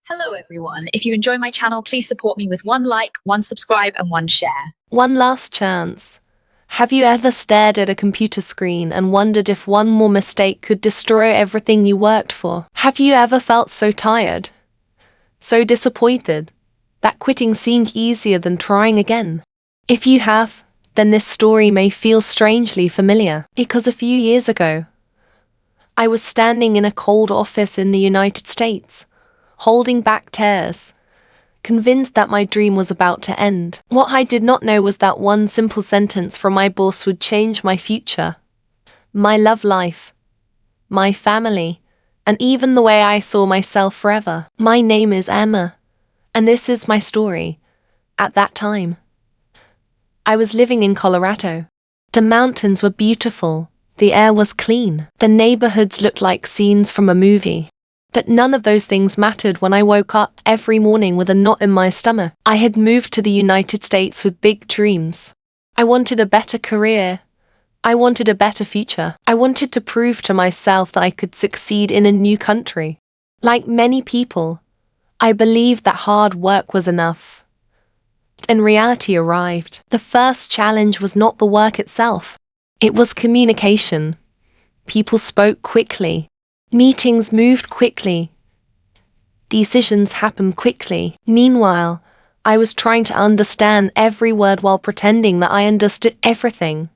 Hello everyone. If you enjoy my channel, please support me with one like, one subscribe, and one share. One last chance. Have you ever stared at a computer screen and wondered if one more mistake could destroy everything you worked for? Have you ever felt so tired, so disappointed, that quitting seemed easier than trying again? If you have, then this story may feel strangely familiar, because a few years ago, I was standing in a cold office in the United States, holding back tears, convinced that my dream was about to end. What I did not know was that one simple sentence from my boss would change my future, my love life, my family, and even the way I saw myself forever. My name is Emma, and this is my story. At that time, I was living in Colorado. The mountains were beautiful, the air was clean, the neighborhoods looked like scenes from a movie. But none of those things mattered when I woke up every morning with a knot in my stomach. I had moved to the United States with big dreams. I wanted a better career. I wanted a better future. I wanted to prove to myself that I could succeed in a new country. Like many people, I believed that hard work was enough. And reality arrived. The first challenge was not the work itself. It was communication. People spoke quickly. Meetings moved quickly. Decisions happened quickly. Meanwhile, I was trying to understand every word while pretending that I understood everything.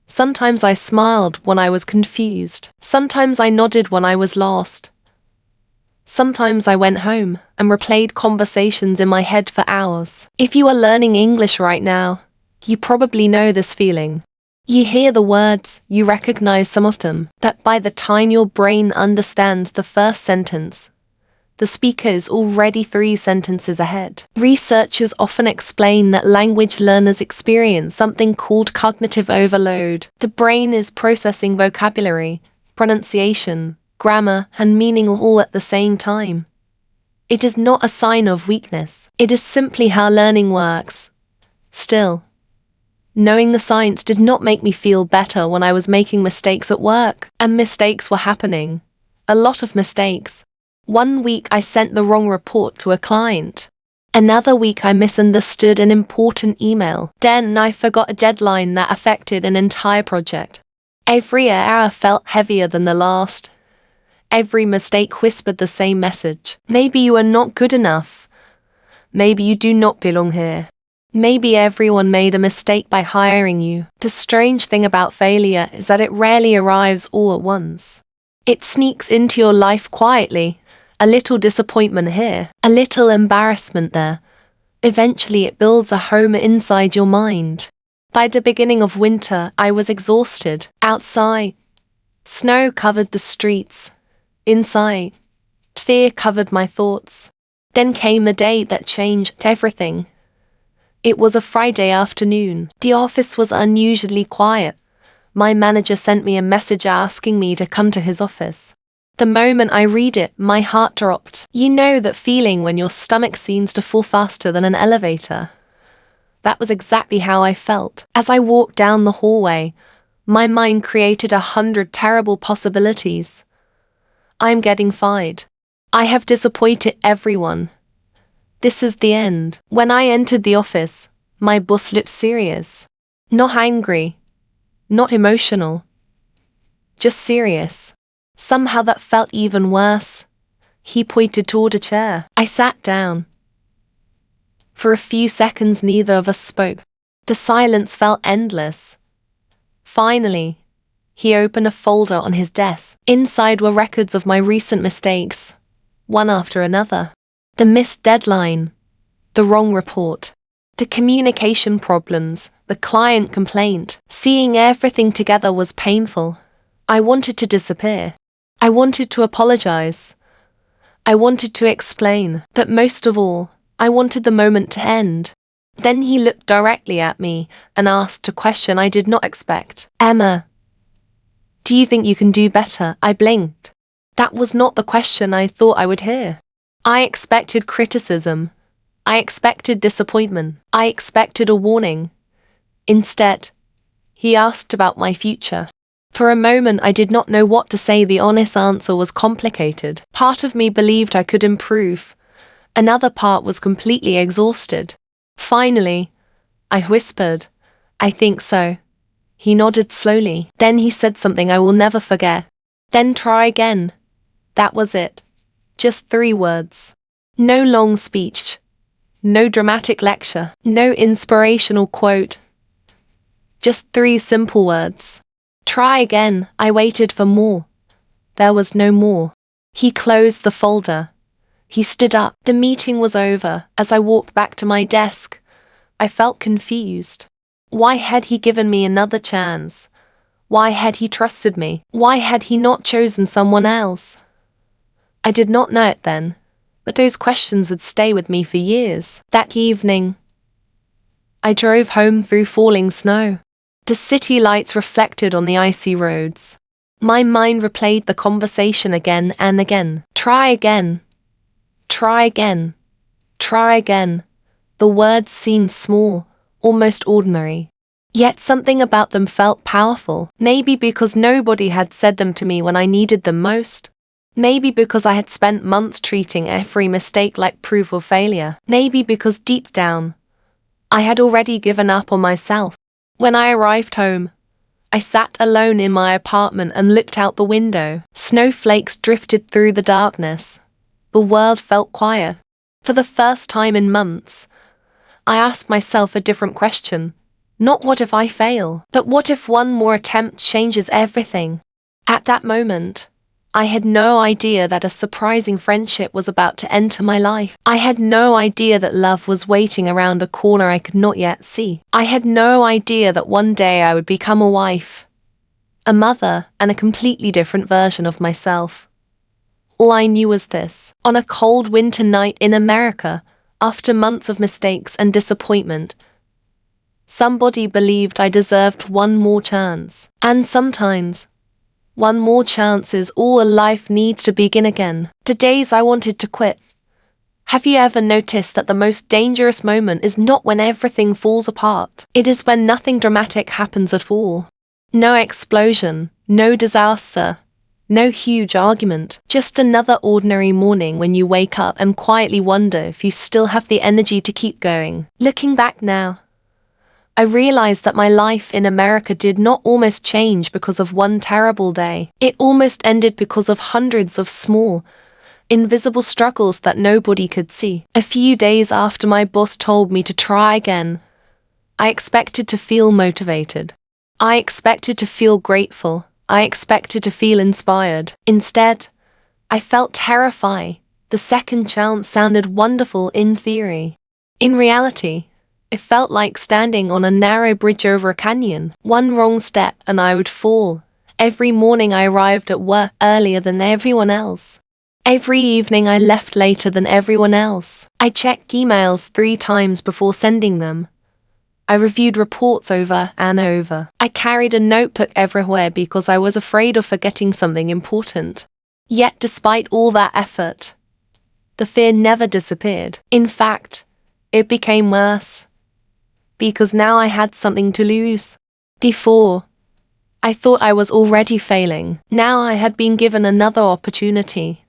Sometimes I smiled when I was confused. Sometimes I nodded when I was lost. Sometimes I went home and replayed conversations in my head for hours. If you are learning English right now, you probably know this feeling. You hear the words, you recognize some of them, but by the time your brain understands the first sentence, the speaker is already 3 sentences ahead. Researchers often explain that language learners experience something called cognitive overload. The brain is processing vocabulary, pronunciation, grammar, and meaning all at the same time. It is not a sign of weakness. It is simply how learning works. Still, knowing the science did not make me feel better when I was making mistakes at work, and mistakes were happening. A lot of mistakes. One week I sent the wrong report to a client. Another week I misunderstood an important email. Then I forgot a deadline that affected an entire project. Every error felt heavier than the last. Every mistake whispered the same message. Maybe you are not good enough. Maybe you do not belong here. Maybe everyone made a mistake by hiring you. The strange thing about failure is that it rarely arrives all at once. It sneaks into your life quietly. A little disappointment here, a little embarrassment there. Eventually it builds a home inside your mind. By the beginning of winter, I was exhausted. Outside, snow covered the streets. Inside, fear covered my thoughts. Then came a day that changed everything. It was a Friday afternoon. The office was unusually quiet. My manager sent me a message asking me to come to his office. The moment I read it, my heart dropped. You know that feeling when your stomach seems to fall faster than an elevator? That was exactly how I felt. As I walked down the hallway, my mind created 100 terrible possibilities. I'm getting fired. I have disappointed everyone. This is the end. When I entered the office, my boss looked serious. Not angry. Not emotional. Just serious. Somehow that felt even worse. He pointed toward a chair. I sat down. For a few seconds neither of us spoke. The silence felt endless. Finally, he opened a folder on his desk. Inside were records of my recent mistakes, one after another. The missed deadline, the wrong report, the communication problems, the client complaint. Seeing everything together was painful. I wanted to disappear. I wanted to apologize. I wanted to explain, but most of all, I wanted the moment to end. Then he looked directly at me and asked a question I did not expect. Emma, do you think you can do better? I blinked. That was not the question I thought I would hear. I expected criticism. I expected disappointment. I expected a warning. Instead, he asked about my future. For a moment, I did not know what to say. The honest answer was complicated. Part of me believed I could improve. Another part was completely exhausted. Finally, I whispered, "I think so." He nodded slowly. Then he said something I will never forget. "Then try again." That was it. Just 3 words. No long speech. No dramatic lecture. No inspirational quote. Just 3 simple words. Try again. I waited for more. There was no more. He closed the folder. He stood up. The meeting was over. As I walked back to my desk, I felt confused. Why had he given me another chance? Why had he trusted me? Why had he not chosen someone else? I did not know it then, but those questions would stay with me for years. That evening, I drove home through falling snow. The city lights reflected on the icy roads. My mind replayed the conversation again and again. Try again. Try again. Try again. The words seemed small, almost ordinary. Yet something about them felt powerful. Maybe because nobody had said them to me when I needed them most. Maybe because I had spent months treating every mistake like proof of failure. Maybe because deep down, I had already given up on myself. When I arrived home, I sat alone in my apartment and looked out the window. Snowflakes drifted through the darkness. The world felt quiet. For the first time in months, I asked myself a different question. Not what if I fail, but what if one more attempt changes everything? At that moment, I had no idea that a surprising friendship was about to enter my life. I had no idea that love was waiting around a corner I could not yet see. I had no idea that one day I would become a wife, a mother, and a completely different version of myself. All I knew was this. On a cold winter night in America, after months of mistakes and disappointment, somebody believed I deserved one more chance. And sometimes, one more chance is all a life needs to begin again. The days I wanted to quit. Have you ever noticed that the most dangerous moment is not when everything falls apart? It is when nothing dramatic happens at all. No explosion, no disaster, no huge argument. Just another ordinary morning when you wake up and quietly wonder if you still have the energy to keep going. Looking back now, I realized that my life in America did not almost change because of one terrible day. It almost ended because of hundreds of small, invisible struggles that nobody could see. A few days after my boss told me to try again, I expected to feel motivated. I expected to feel grateful. I expected to feel inspired. Instead, I felt terrified. The second chance sounded wonderful in theory. In reality, it felt like standing on a narrow bridge over a canyon. One wrong step and I would fall. Every morning I arrived at work earlier than everyone else. Every evening I left later than everyone else. I checked emails 3 times before sending them. I reviewed reports over and over. I carried a notebook everywhere because I was afraid of forgetting something important. Yet despite all that effort, the fear never disappeared. In fact, it became worse. Because now I had something to lose. Before, I thought I was already failing. Now I had been given another opportunity,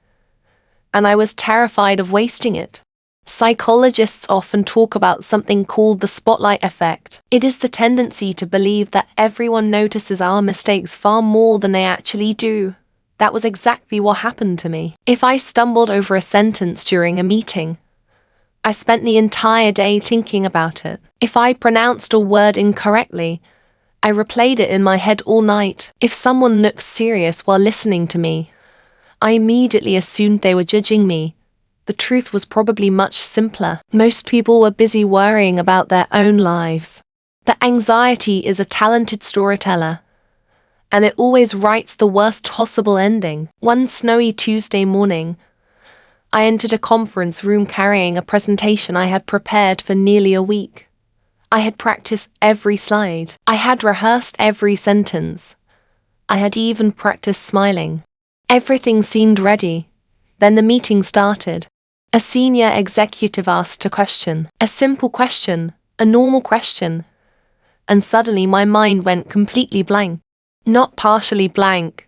and I was terrified of wasting it. Psychologists often talk about something called the spotlight effect. It is the tendency to believe that everyone notices our mistakes far more than they actually do. That was exactly what happened to me. If I stumbled over a sentence during a meeting, I spent the entire day thinking about it. If I pronounced a word incorrectly, I replayed it in my head all night. If someone looked serious while listening to me, I immediately assumed they were judging me. The truth was probably much simpler. Most people were busy worrying about their own lives. The anxiety is a talented storyteller, and it always writes the worst possible ending. One snowy Tuesday morning, I entered a conference room carrying a presentation I had prepared for nearly a week. I had practiced every slide. I had rehearsed every sentence. I had even practiced smiling. Everything seemed ready. Then the meeting started. A senior executive asked a question. A simple question, a normal question. And suddenly my mind went completely blank. Not partially blank,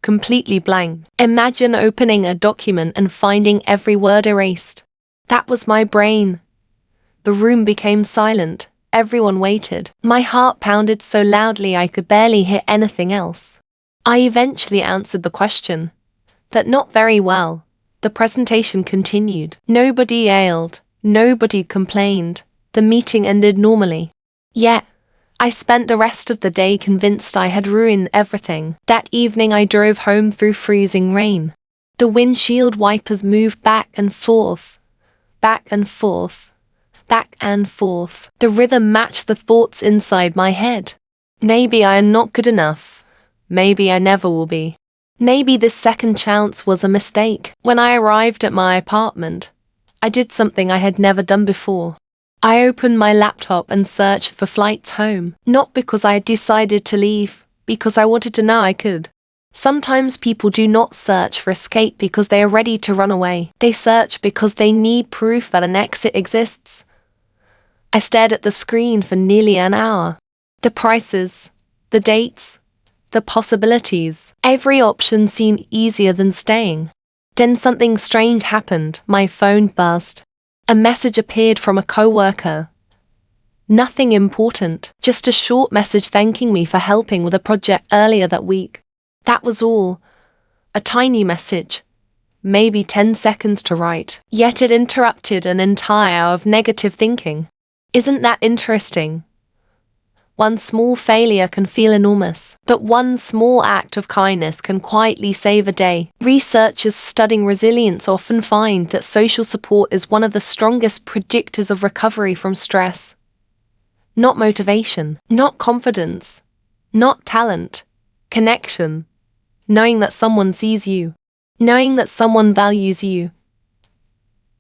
completely blank. Imagine opening a document and finding every word erased. That was my brain. The room became silent. Everyone waited. My heart pounded so loudly I could barely hear anything else. I eventually answered the question, but not very well. The presentation continued. Nobody yelled. Nobody complained. The meeting ended normally. Yet, I spent the rest of the day convinced I had ruined everything. That evening I drove home through freezing rain. The windshield wipers moved back and forth, back and forth, back and forth. The rhythm matched the thoughts inside my head. Maybe I am not good enough. Maybe I never will be. Maybe this second chance was a mistake. When I arrived at my apartment, I did something I had never done before. I opened my laptop and searched for flights home, not because I had decided to leave, because I wanted to know I could. Sometimes people do not search for escape because they are ready to run away. They search because they need proof that an exit exists. I stared at the screen for nearly an hour. The prices, the dates, the possibilities. Every option seemed easier than staying. Then something strange happened. My phone buzzed. A message appeared from a coworker. Nothing important, just a short message thanking me for helping with a project earlier that week. That was all. A tiny message. Maybe 10 seconds to write. Yet it interrupted an entire hour of negative thinking. Isn't that interesting? One small failure can feel enormous, but one small act of kindness can quietly save a day. Researchers studying resilience often find that social support is one of the strongest predictors of recovery from stress. Not motivation, not confidence, not talent, connection. Knowing that someone sees you, knowing that someone values you,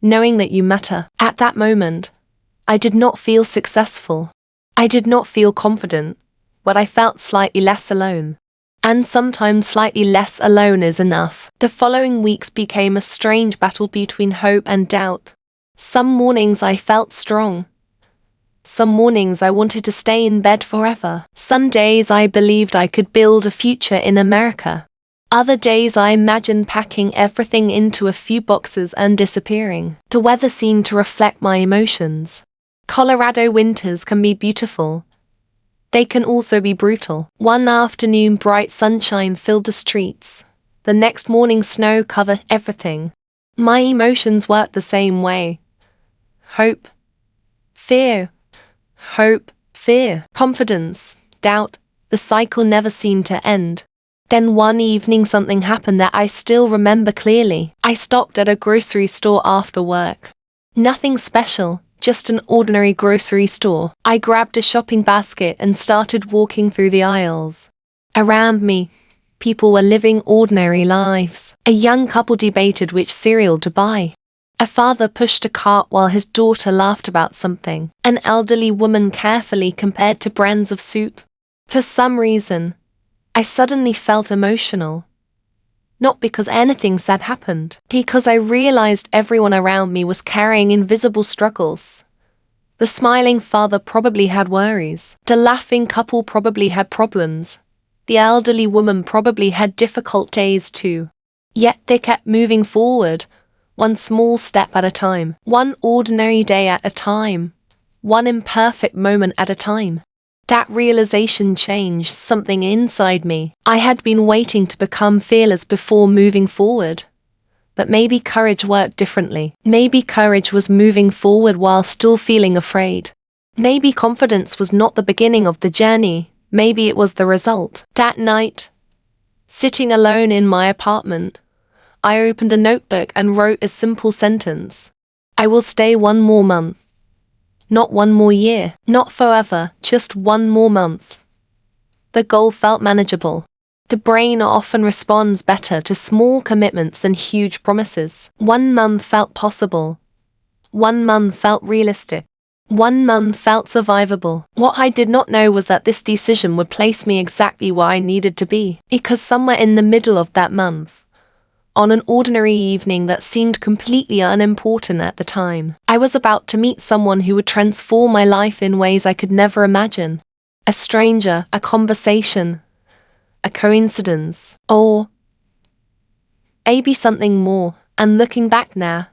knowing that you matter. At that moment, I did not feel successful. I did not feel confident, but I felt slightly less alone. And sometimes slightly less alone is enough. The following weeks became a strange battle between hope and doubt. Some mornings I felt strong. Some mornings I wanted to stay in bed forever. Some days I believed I could build a future in America. Other days I imagined packing everything into a few boxes and disappearing. The weather seemed to reflect my emotions. Colorado winters can be beautiful. They can also be brutal. One afternoon bright sunshine filled the streets. The next morning snow covered everything. My emotions worked the same way. Hope, fear, hope, fear, confidence, doubt. The cycle never seemed to end. Then one evening something happened that I still remember clearly. I stopped at a grocery store after work. Nothing special. Just an ordinary grocery store. I grabbed a shopping basket and started walking through the aisles. Around me, people were living ordinary lives. A young couple debated which cereal to buy. A father pushed a cart while his daughter laughed about something. An elderly woman carefully compared two brands of soup. For some reason, I suddenly felt emotional. Not because anything sad happened, because I realized everyone around me was carrying invisible struggles. The smiling father probably had worries. The laughing couple probably had problems. The elderly woman probably had difficult days too. Yet they kept moving forward, one small step at a time, one ordinary day at a time, one imperfect moment at a time. That realization changed something inside me. I had been waiting to become fearless before moving forward. But maybe courage worked differently. Maybe courage was moving forward while still feeling afraid. Maybe confidence was not the beginning of the journey. Maybe it was the result. That night, sitting alone in my apartment, I opened a notebook and wrote a simple sentence. I will stay one more month. Not one more year, not forever, just one more month. The goal felt manageable. The brain often responds better to small commitments than huge promises. 1 month felt possible. 1 month felt realistic. 1 month felt survivable. What I did not know was that this decision would place me exactly where I needed to be. Because somewhere in the middle of that month, on an ordinary evening that seemed completely unimportant at the time, I was about to meet someone who would transform my life in ways I could never imagine. A stranger, a conversation, a coincidence, or maybe something more. And looking back now,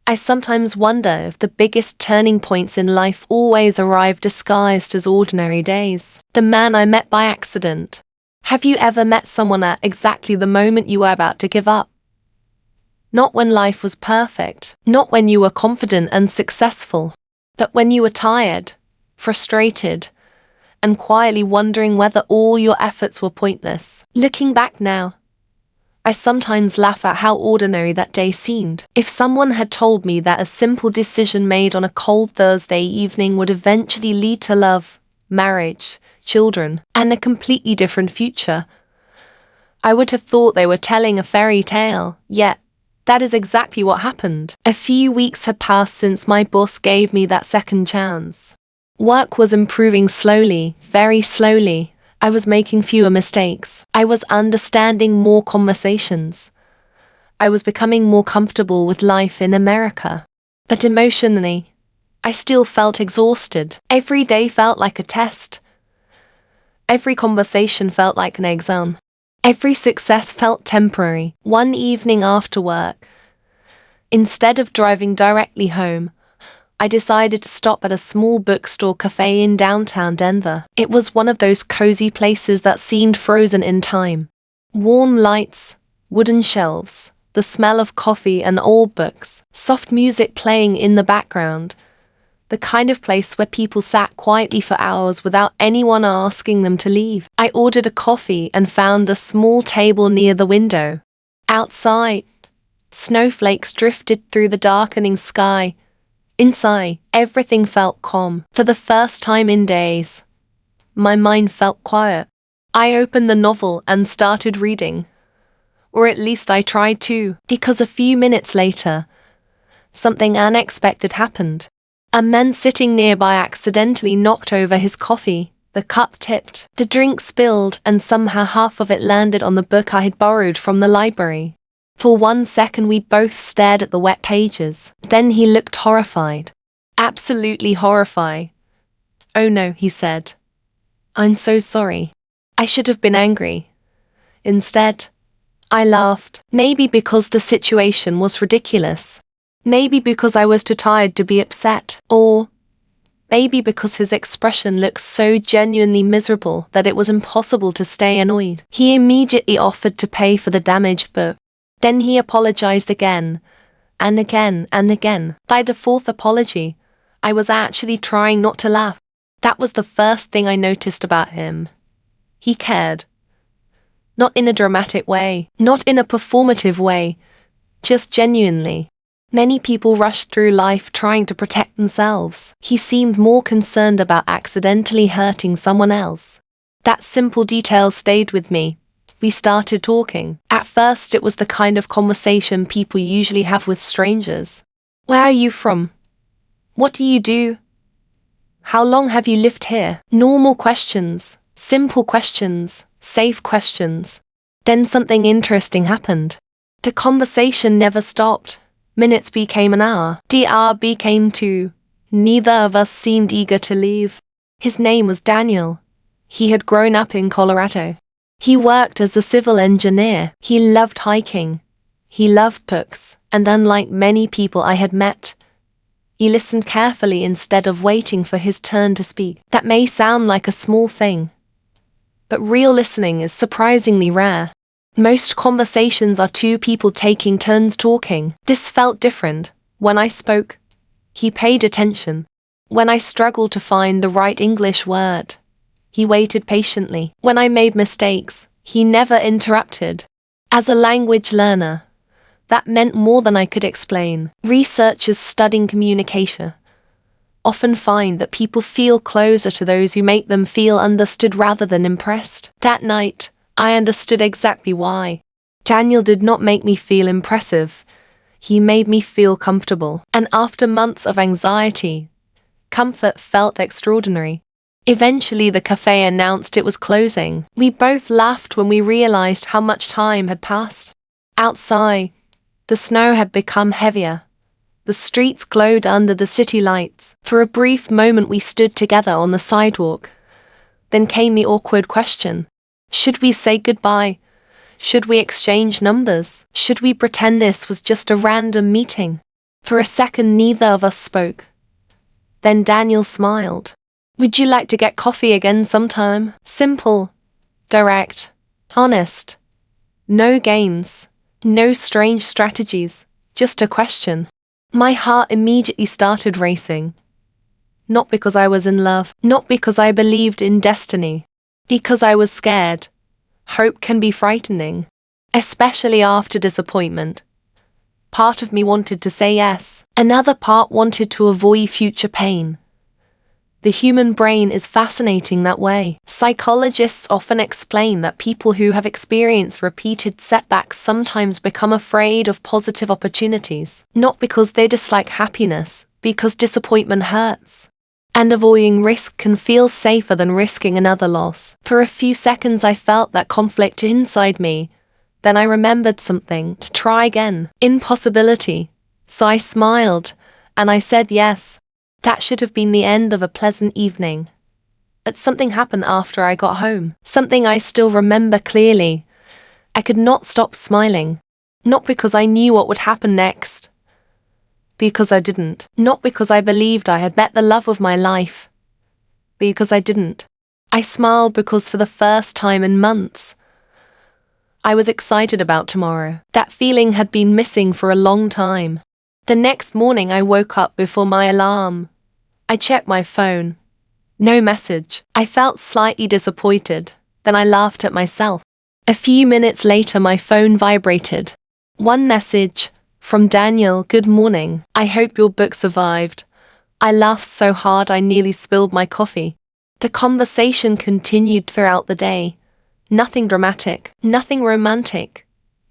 I sometimes wonder if the biggest turning points in life always arrive disguised as ordinary days. The man I met by accident. Have you ever met someone at exactly the moment you were about to give up? Not when life was perfect, not when you were confident and successful, but when you were tired, frustrated, and quietly wondering whether all your efforts were pointless. Looking back now, I sometimes laugh at how ordinary that day seemed. If someone had told me that a simple decision made on a cold Thursday evening would eventually lead to love, marriage, children, and a completely different future, I would have thought they were telling a fairy tale. Yet, that is exactly what happened. A few weeks had passed since my boss gave me that second chance. Work was improving slowly, very slowly. I was making fewer mistakes. I was understanding more conversations. I was becoming more comfortable with life in America. But emotionally, I still felt exhausted. Every day felt like a test. Every conversation felt like an exam. Every success felt temporary. One evening after work, instead of driving directly home, I decided to stop at a small bookstore cafe in downtown Denver. It was one of those cozy places that seemed frozen in time. Warm lights, wooden shelves, the smell of coffee and old books, soft music playing in the background. The kind of place where people sat quietly for hours without anyone asking them to leave. I ordered a coffee and found a small table near the window. Outside, snowflakes drifted through the darkening sky. Inside, everything felt calm. For the first time in days, my mind felt quiet. I opened the novel and started reading. Or at least I tried to, because a few minutes later, something unexpected happened. A man sitting nearby accidentally knocked over his coffee. The cup tipped, the drink spilled, and somehow half of it landed on the book I had borrowed from the library. For 1 second we both stared at the wet pages. Then he looked horrified. Absolutely horrified. "Oh no," he said. "I'm so sorry. I should have been angry." Instead, I laughed. Maybe because the situation was ridiculous. Maybe because I was too tired to be upset. Or maybe because his expression looked so genuinely miserable that it was impossible to stay annoyed. He immediately offered to pay for the damaged book. Then he apologized again, and again, and again. By the fourth apology, I was actually trying not to laugh. That was the first thing I noticed about him. He cared. Not in a dramatic way, not in a performative way, just genuinely. Many people rush through life trying to protect themselves. He seemed more concerned about accidentally hurting someone else. That simple detail stayed with me. We started talking. At first it was the kind of conversation people usually have with strangers. "Where are you from? What do you do? How long have you lived here?" Normal questions, simple questions, safe questions. Then something interesting happened. The conversation never stopped. Minutes became an hour. The hour became 2. Neither of us seemed eager to leave. His name was Daniel. He had grown up in Colorado. He worked as a civil engineer. He loved hiking. He loved books, and unlike many people I had met, he listened carefully instead of waiting for his turn to speak. That may sound like a small thing, but real listening is surprisingly rare. Most conversations are two people taking turns talking. This felt different. When I spoke, he paid attention. When I struggled to find the right English word, he waited patiently. When I made mistakes, he never interrupted. As a language learner, that meant more than I could explain. Researchers studying communication often find that people feel closer to those who make them feel understood rather than impressed. That night, I understood exactly why. Daniel did not make me feel impressive. He made me feel comfortable. And after months of anxiety, comfort felt extraordinary. Eventually the cafe announced it was closing. We both laughed when we realized how much time had passed. Outside, the snow had become heavier. The streets glowed under the city lights. For a brief moment we stood together on the sidewalk. Then came the awkward question. Should we say goodbye? Should we exchange numbers? Should we pretend this was just a random meeting? For a second, neither of us spoke. Then Daniel smiled. Would you like to get coffee again sometime? Simple, direct, honest. No games, no strange strategies, just a question. My heart immediately started racing. Not because I was in love, not because I believed in destiny, because I was scared. Hope can be frightening, especially after disappointment. Part of me wanted to say yes, another part wanted to avoid future pain. The human brain is fascinating that way. Psychologists often explain that people who have experienced repeated setbacks sometimes become afraid of positive opportunities, not because they dislike happiness, because disappointment hurts. And avoiding risk can feel safer than risking another loss. For a few seconds I felt that conflict inside me. Then I remembered something, to try again. Impossibility. So I smiled, and I said yes. That should have been the end of a pleasant evening. But something happened after I got home. Something I still remember clearly. I could not stop smiling. Not because I knew what would happen next. Because I didn't. Not because I believed I had met the love of my life. Because I didn't. I smiled because for the first time in months, I was excited about tomorrow. That feeling had been missing for a long time. The next morning I woke up before my alarm. I checked my phone. No message. I felt slightly disappointed. Then I laughed at myself. A few minutes later my phone vibrated. One message. From Daniel, good morning. I hope your book survived. I laughed so hard I nearly spilled my coffee. The conversation continued throughout the day. Nothing dramatic, nothing romantic.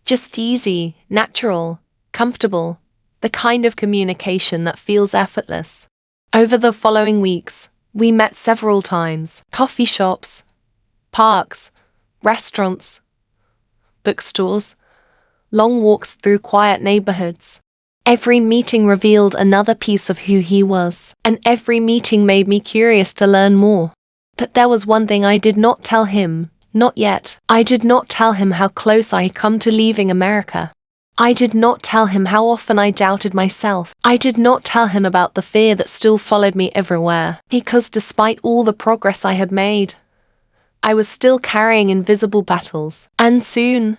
Just easy, natural, comfortable. The kind of communication that feels effortless. Over the following weeks, we met several times. Coffee shops, parks, restaurants, bookstores, long walks through quiet neighborhoods. Every meeting revealed another piece of who he was, and every meeting made me curious to learn more. But there was one thing I did not tell him, not yet. I did not tell him how close I had come to leaving America. I did not tell him how often I doubted myself. I did not tell him about the fear that still followed me everywhere, because despite all the progress I had made, I was still carrying invisible battles. And soon,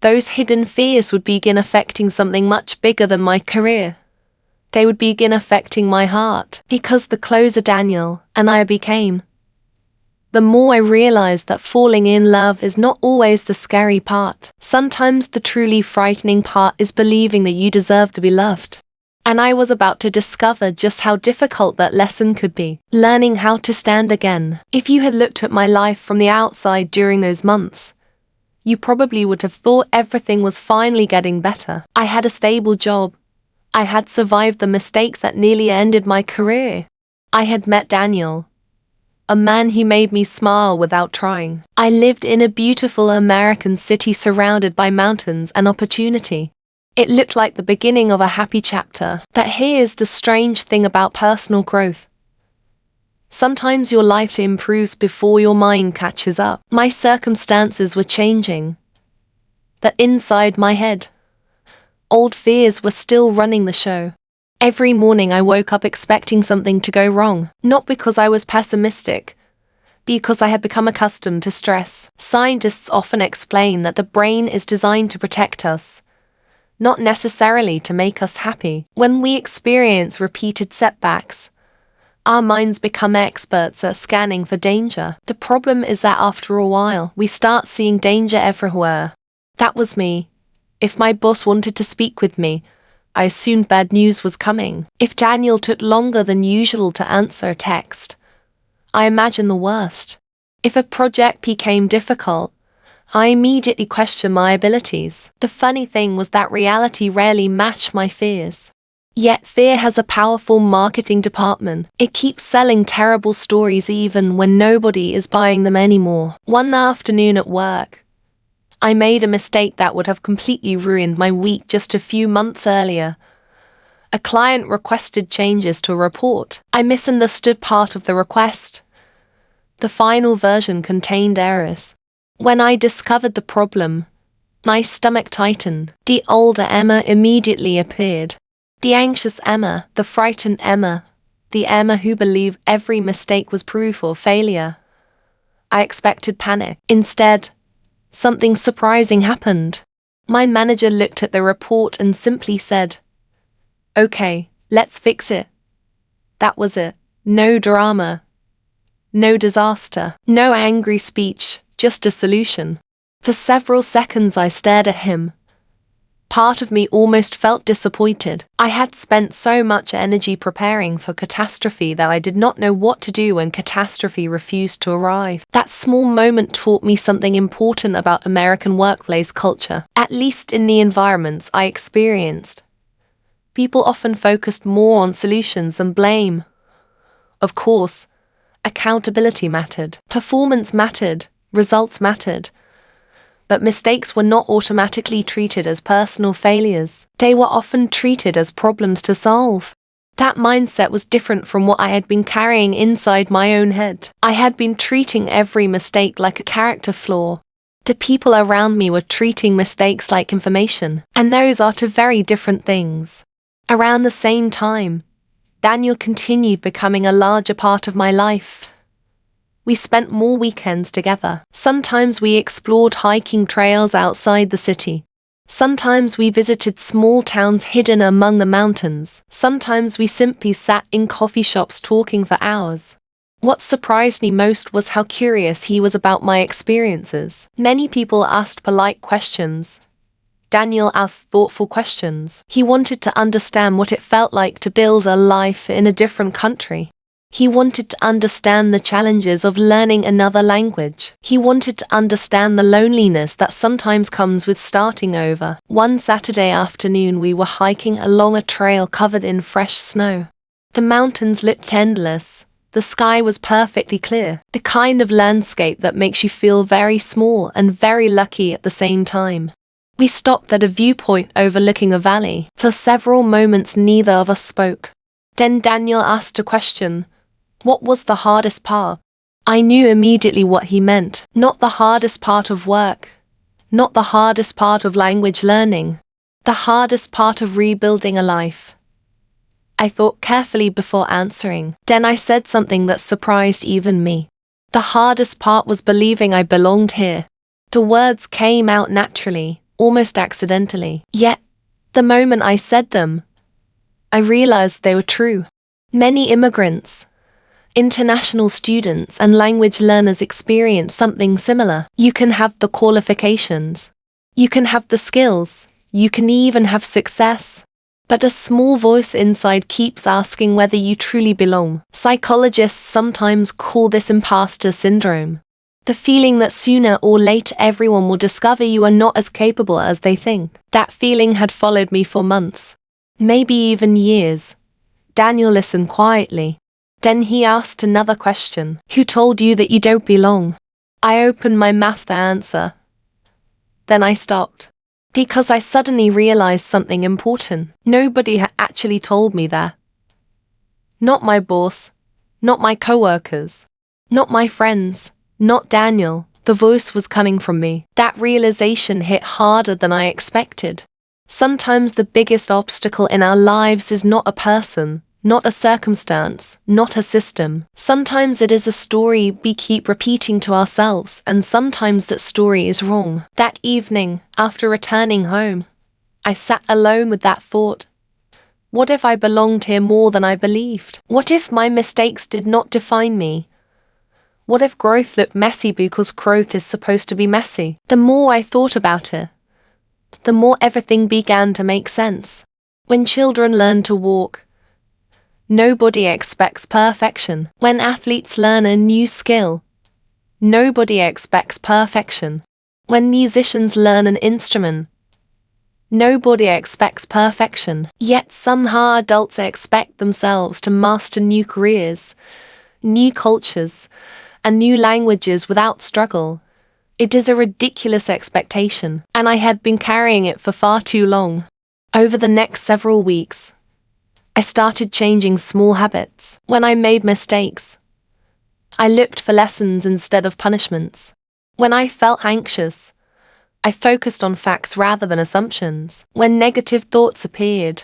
those hidden fears would begin affecting something much bigger than my career. They would begin affecting my heart, because the closer Daniel and I became, the more I realized that falling in love is not always the scary part. Sometimes the truly frightening part is believing that you deserve to be loved. And I was about to discover just how difficult that lesson could be. Learning how to stand again. If you had looked at my life from the outside during those months, you probably would have thought everything was finally getting better. I had a stable job. I had survived the mistake that nearly ended my career. I had met Daniel, a man who made me smile without trying. I lived in a beautiful American city surrounded by mountains and opportunity. It looked like the beginning of a happy chapter. But here's the strange thing about personal growth. Sometimes your life improves before your mind catches up. My circumstances were changing. But inside my head, old fears were still running the show. Every morning I woke up expecting something to go wrong, not because I was pessimistic, because I had become accustomed to stress. Scientists often explain that the brain is designed to protect us, not necessarily to make us happy. When we experience repeated setbacks, our minds become experts at scanning for danger. The problem is that after a while, we start seeing danger everywhere. That was me. If my boss wanted to speak with me, I assumed bad news was coming. If Daniel took longer than usual to answer a text, I imagined the worst. If a project became difficult, I immediately questioned my abilities. The funny thing was that reality rarely matched my fears. Yet fear has a powerful marketing department. It keeps selling terrible stories even when nobody is buying them anymore. One afternoon at work, I made a mistake that would have completely ruined my week just a few months earlier. A client requested changes to a report. I misunderstood part of the request. The final version contained errors. When I discovered the problem, my stomach tightened. The older Emma immediately appeared. The anxious Emma, the frightened Emma, the Emma who believed every mistake was proof of failure. I expected panic. Instead, something surprising happened. My manager looked at the report and simply said, "Okay, let's fix it." That was it. No drama. No disaster. No angry speech, just a solution. For several seconds I stared at him. Part of me almost felt disappointed. I had spent so much energy preparing for catastrophe that I did not know what to do when catastrophe refused to arrive. That small moment taught me something important about American workplace culture, at least in the environments I experienced. People often focused more on solutions than blame. Of course, accountability mattered, performance mattered, results mattered. But mistakes were not automatically treated as personal failures. They were often treated as problems to solve. That mindset was different from what I had been carrying inside my own head. I had been treating every mistake like a character flaw. The people around me were treating mistakes like information, and those are two very different things. Around the same time, Daniel continued becoming a larger part of my life. We spent more weekends together. Sometimes we explored hiking trails outside the city. Sometimes we visited small towns hidden among the mountains. Sometimes we simply sat in coffee shops talking for hours. What surprised me most was how curious he was about my experiences. Many people asked polite questions. Daniel asked thoughtful questions. He wanted to understand what it felt like to build a life in a different country. He wanted to understand the challenges of learning another language. He wanted to understand the loneliness that sometimes comes with starting over. One Saturday afternoon we were hiking along a trail covered in fresh snow. The mountains looked endless. The sky was perfectly clear. The kind of landscape that makes you feel very small and very lucky at the same time. We stopped at a viewpoint overlooking a valley. For several moments neither of us spoke. Then Daniel asked a question. What was the hardest part? I knew immediately what he meant. Not the hardest part of work. Not the hardest part of language learning. The hardest part of rebuilding a life. I thought carefully before answering. Then I said something that surprised even me. The hardest part was believing I belonged here. The words came out naturally, almost accidentally. Yet, the moment I said them, I realized they were true. Many immigrants, international students and language learners experience something similar. You can have the qualifications. You can have the skills. You can even have success. But a small voice inside keeps asking whether you truly belong. Psychologists sometimes call this imposter syndrome. The feeling that sooner or later everyone will discover you are not as capable as they think. That feeling had followed me for months, maybe even years. Daniel listened quietly. Then he asked another question. Who told you that you don't belong? I opened my mouth to answer. Then I stopped. Because I suddenly realized something important. Nobody had actually told me that. Not my boss. Not my coworkers. Not my friends. Not Daniel. The voice was coming from me. That realization hit harder than I expected. Sometimes the biggest obstacle in our lives is not a person, not a circumstance, not a system. Sometimes it is a story we keep repeating to ourselves, and sometimes that story is wrong. That evening, after returning home, I sat alone with that thought. What if I belonged here more than I believed? What if my mistakes did not define me? What if growth looked messy because growth is supposed to be messy? The more I thought about it, the more everything began to make sense. When children learn to walk, nobody expects perfection. When athletes learn a new skill, nobody expects perfection. When musicians learn an instrument, nobody expects perfection. Yet somehow adults expect themselves to master new careers, new cultures, and new languages without struggle. It is a ridiculous expectation, and I had been carrying it for far too long. Over the next several weeks, I started changing small habits. When I made mistakes, I looked for lessons instead of punishments. When I felt anxious, I focused on facts rather than assumptions. When negative thoughts appeared,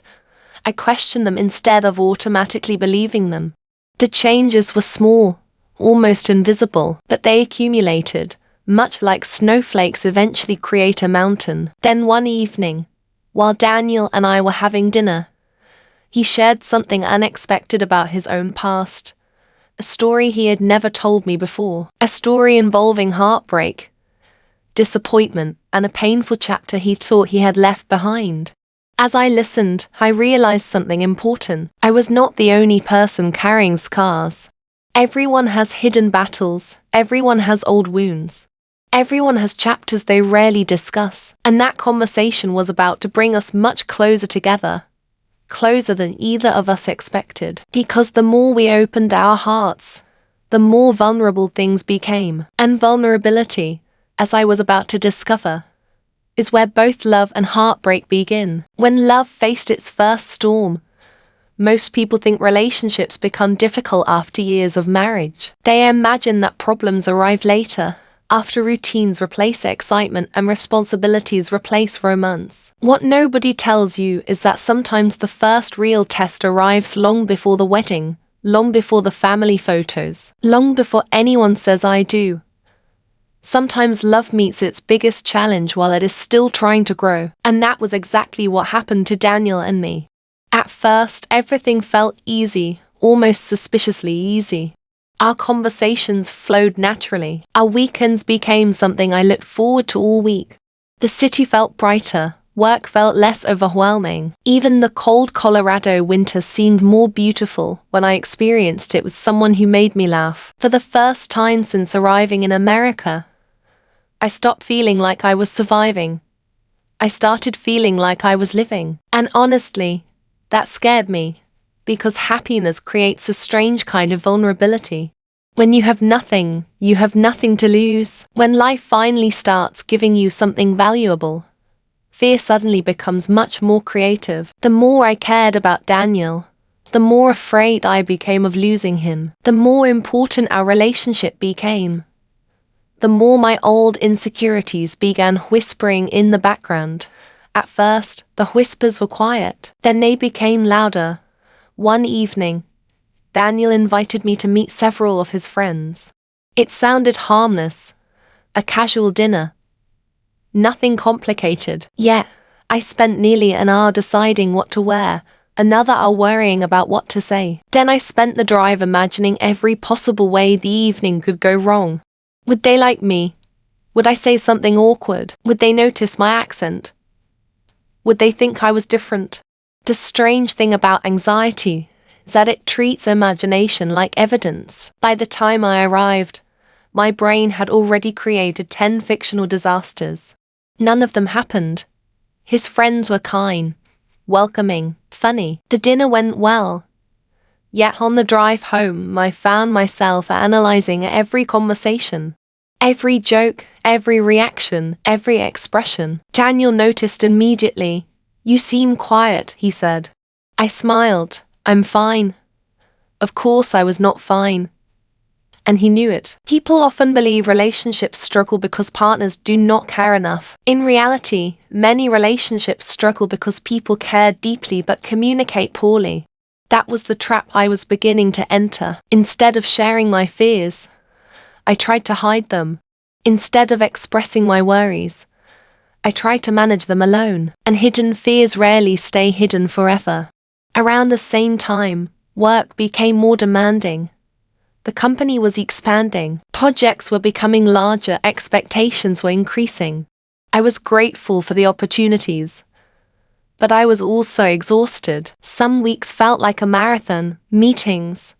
I questioned them instead of automatically believing them. The changes were small, almost invisible, but they accumulated, much like snowflakes eventually create a mountain. Then one evening, while Daniel and I were having dinner, he shared something unexpected about his own past. A story he had never told me before. A story involving heartbreak, disappointment, and a painful chapter he thought he had left behind. As I listened, I realized something important. I was not the only person carrying scars. Everyone has hidden battles, everyone has old wounds. Everyone has chapters they rarely discuss, and that conversation was about to bring us much closer together. Closer than either of us expected. Because the more we opened our hearts, the more vulnerable things became. And vulnerability, as I was about to discover, is where both love and heartbreak begin. When love faced its first storm, most people think relationships become difficult after years of marriage. They imagine that problems arrive later, after routines replace excitement and responsibilities replace romance. What nobody tells you is that sometimes the first real test arrives long before the wedding, long before the family photos, long before anyone says I do. Sometimes love meets its biggest challenge while it is still trying to grow, and that was exactly what happened to Daniel and me. At first, everything felt easy, almost suspiciously easy. Our conversations flowed naturally. Our weekends became something I looked forward to all week. The city felt brighter, work felt less overwhelming. Even the cold Colorado winter seemed more beautiful when I experienced it with someone who made me laugh. For the first time since arriving in America, I stopped feeling like I was surviving. I started feeling like I was living. And honestly, that scared me, because happiness creates a strange kind of vulnerability. When you have nothing to lose. When life finally starts giving you something valuable, fear suddenly becomes much more creative. The more I cared about Daniel, the more afraid I became of losing him. The more important our relationship became, the more my old insecurities began whispering in the background. At first, the whispers were quiet, then they became louder. One evening, Daniel invited me to meet several of his friends. It sounded harmless, a casual dinner. Nothing complicated. Yet, I spent nearly an hour deciding what to wear, another hour worrying about what to say. Then I spent the drive imagining every possible way the evening could go wrong. Would they like me? Would I say something awkward? Would they notice my accent? Would they think I was different? The strange thing about anxiety is that it treats imagination like evidence. By the time I arrived, my brain had already created 10 fictional disasters. None of them happened. His friends were kind, welcoming, funny. The dinner went well. Yet on the drive home, I found myself analyzing every conversation. Every joke, every reaction, every expression. Daniel noticed immediately. "You seem quiet," he said. I smiled. "I'm fine." Of course I was not fine. And he knew it. People often believe relationships struggle because partners do not care enough. In reality, many relationships struggle because people care deeply but communicate poorly. That was the trap I was beginning to enter. Instead of sharing my fears, I tried to hide them. Instead of expressing my worries, I tried to manage them alone. And hidden fears rarely stay hidden forever. Around the same time, work became more demanding. The company was expanding. Projects were becoming larger. Expectations were increasing. I was grateful for the opportunities, but I was also exhausted. Some weeks felt like a marathon. Meetings,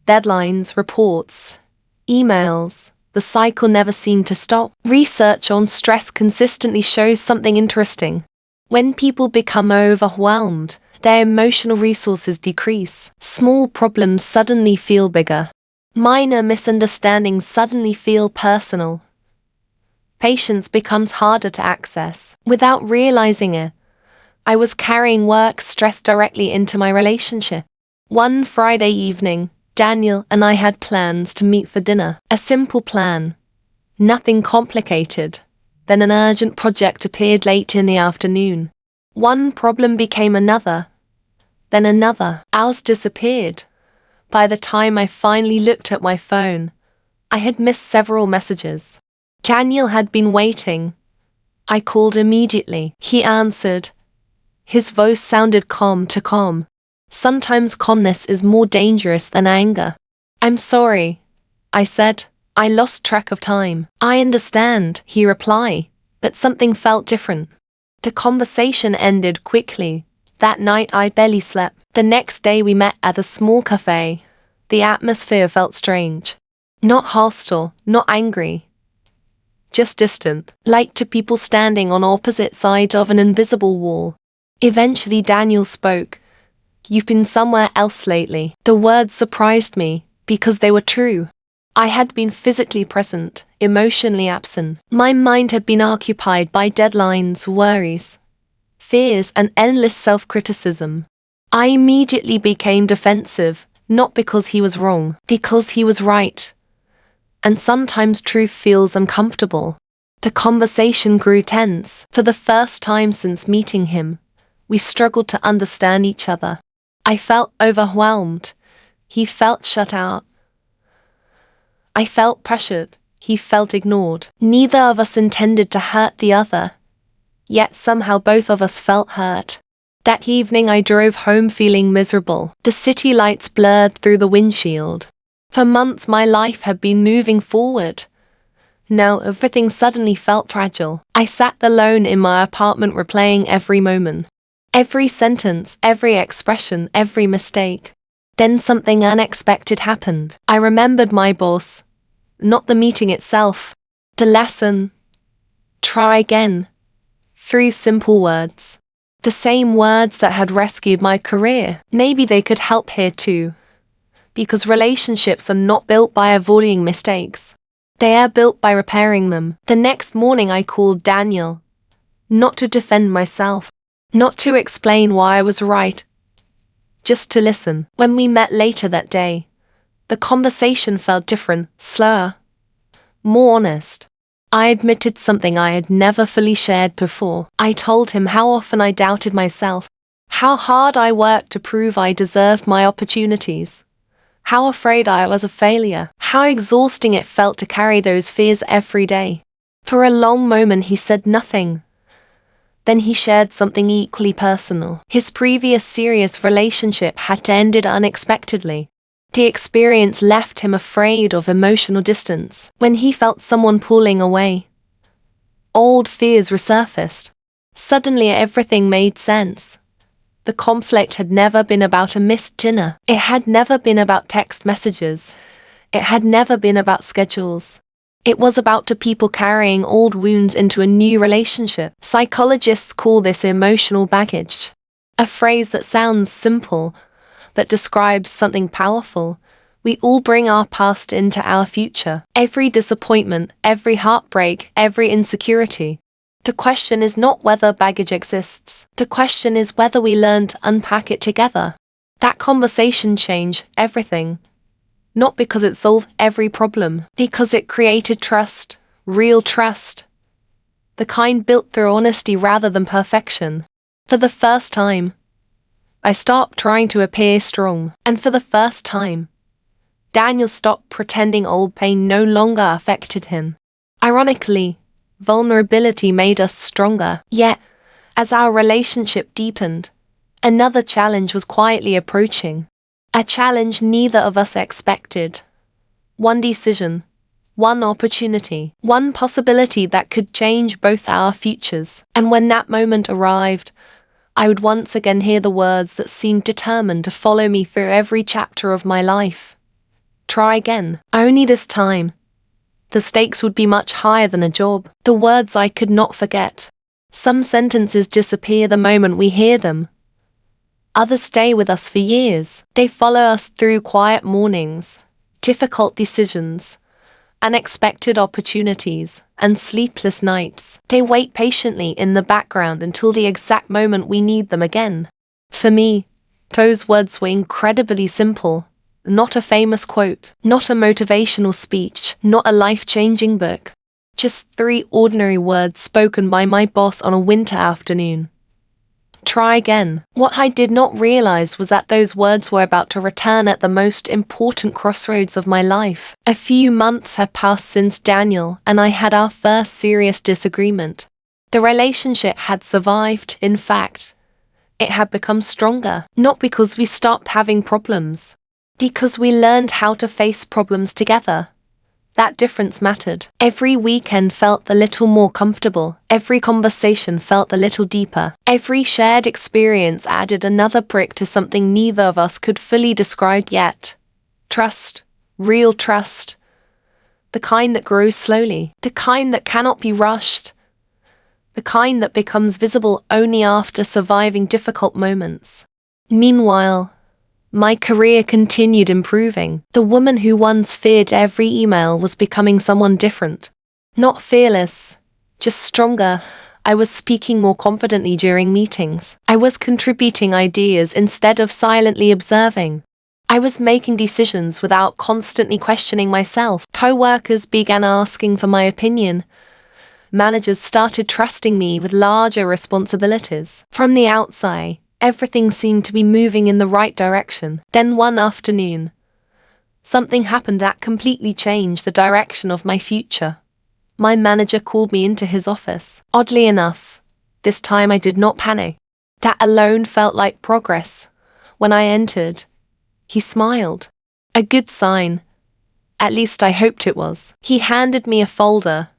deadlines, reports, emails. The cycle never seemed to stop. Research on stress consistently shows something interesting. When people become overwhelmed, their emotional resources decrease. Small problems suddenly feel bigger. Minor misunderstandings suddenly feel personal. Patience becomes harder to access. Without realizing it, I was carrying work stress directly into my relationship. One Friday evening, Daniel and I had plans to meet for dinner. A simple plan. Nothing complicated. Then an urgent project appeared late in the afternoon. One problem became another. Then another. Hours disappeared. By the time I finally looked at my phone, I had missed several messages. Daniel had been waiting. I called immediately. He answered. His voice sounded calm to calm. Sometimes calmness is more dangerous than anger. I'm sorry, I said. I lost track of time. I understand, he replied, but something felt different. The conversation ended quickly. That night I barely slept. The next day we met at a small cafe. The atmosphere felt strange. Not hostile, not angry. Just distant, like two people standing on opposite sides of an invisible wall. Eventually Daniel spoke. You've been somewhere else lately. The words surprised me, because they were true. I had been physically present, emotionally absent. My mind had been occupied by deadlines, worries, fears, and endless self-criticism. I immediately became defensive, not because he was wrong, because he was right. And sometimes truth feels uncomfortable. The conversation grew tense. For the first time since meeting him, we struggled to understand each other. I felt overwhelmed. He felt shut out. I felt pressured. He felt ignored. Neither of us intended to hurt the other. Yet somehow both of us felt hurt. That evening I drove home feeling miserable. The city lights blurred through the windshield. For months my life had been moving forward. Now everything suddenly felt fragile. I sat alone in my apartment replaying every moment. Every sentence, every expression, every mistake. Then something unexpected happened. I remembered my boss. Not the meeting itself. The lesson. Try again. 3 simple words. The same words that had rescued my career. Maybe they could help here too. Because relationships are not built by avoiding mistakes. They are built by repairing them. The next morning I called Daniel. Not to defend myself. Not to explain why I was right. Just to listen. When we met later that day, the conversation felt different, slower, more honest. I admitted something I had never fully shared before. I told him how often I doubted myself, how hard I worked to prove I deserved my opportunities, how afraid I was of failure, how exhausting it felt to carry those fears every day. For a long moment he said nothing. Then he shared something equally personal. His previous serious relationship had ended unexpectedly. The experience left him afraid of emotional distance. When he felt someone pulling away, old fears resurfaced. Suddenly everything made sense. The conflict had never been about a missed dinner. It had never been about text messages. It had never been about schedules. It was about two people carrying old wounds into a new relationship. Psychologists call this emotional baggage. A phrase that sounds simple, but describes something powerful. We all bring our past into our future. Every disappointment, every heartbreak, every insecurity. The question is not whether baggage exists. The question is whether we learn to unpack it together. That conversation changed everything. Not because it solved every problem, because it created trust, real trust. The kind built through honesty rather than perfection. For the first time, I stopped trying to appear strong, and for the first time, Daniel stopped pretending old pain no longer affected him. Ironically, vulnerability made us stronger. Yet, as our relationship deepened, another challenge was quietly approaching. A challenge neither of us expected. One decision, one opportunity, one possibility that could change both our futures. And when that moment arrived, I would once again hear the words that seemed determined to follow me through every chapter of my life. Try again. Only this time, the stakes would be much higher than a job. The words I could not forget. Some sentences disappear the moment we hear them. Others stay with us for years. They follow us through quiet mornings, difficult decisions, unexpected opportunities, and sleepless nights. They wait patiently in the background until the exact moment we need them again. For me, those words were incredibly simple. Not a famous quote, not a motivational speech, not a life-changing book. Just 3 ordinary words spoken by my boss on a winter afternoon. Try again. What I did not realize was that those words were about to return at the most important crossroads of my life. A few months had passed since Daniel and I had our first serious disagreement. The relationship had survived, in fact. It had become stronger, not because we stopped having problems, because we learned how to face problems together. That difference mattered. Every weekend felt a little more comfortable. Every conversation felt a little deeper. Every shared experience added another brick to something neither of us could fully describe yet. Trust. Real trust. The kind that grows slowly. The kind that cannot be rushed. The kind that becomes visible only after surviving difficult moments. Meanwhile, my career continued improving. The woman who once feared every email was becoming someone different. Not fearless, just stronger. I was speaking more confidently during meetings. I was contributing ideas instead of silently observing. I was making decisions without constantly questioning myself. Co-workers began asking for my opinion. Managers started trusting me with larger responsibilities. From the outside, everything seemed to be moving in the right direction. Then one afternoon, something happened that completely changed the direction of my future. My manager called me into his office. Oddly enough, this time I did not panic. That alone felt like progress. When I entered, he smiled. A good sign. At least I hoped it was. He handed me a folder.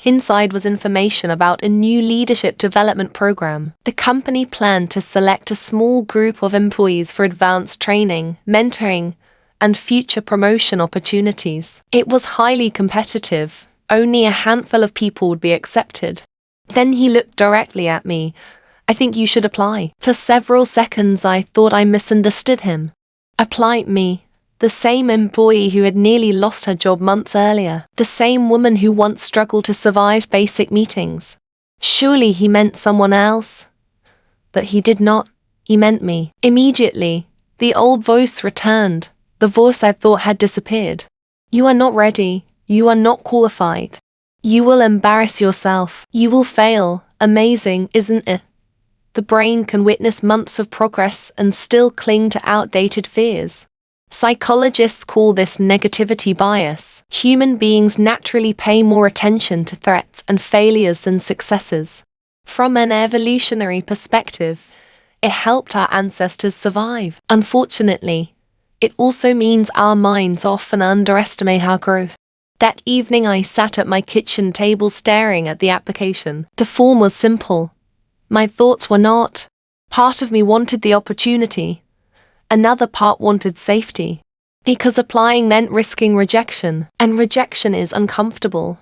Inside was information about a new leadership development program. The company planned to select a small group of employees for advanced training, mentoring, and future promotion opportunities. It was highly competitive. Only a handful of people would be accepted. Then he looked directly at me. I think you should apply. For several seconds I thought I misunderstood him. Apply me. The same employee who had nearly lost her job months earlier. The same woman who once struggled to survive basic meetings. Surely he meant someone else. But he did not. He meant me. Immediately, the old voice returned. The voice I thought had disappeared. You are not ready. You are not qualified. You will embarrass yourself. You will fail. Amazing, isn't it? The brain can witness months of progress and still cling to outdated fears. Psychologists call this negativity bias. Human beings naturally pay more attention to threats and failures than successes. From an evolutionary perspective, it helped our ancestors survive. Unfortunately, it also means our minds often underestimate our growth. That evening I sat at my kitchen table staring at the application. The form was simple. My thoughts were not. Part of me wanted the opportunity. Another part wanted safety. Because applying meant risking rejection, and rejection is uncomfortable.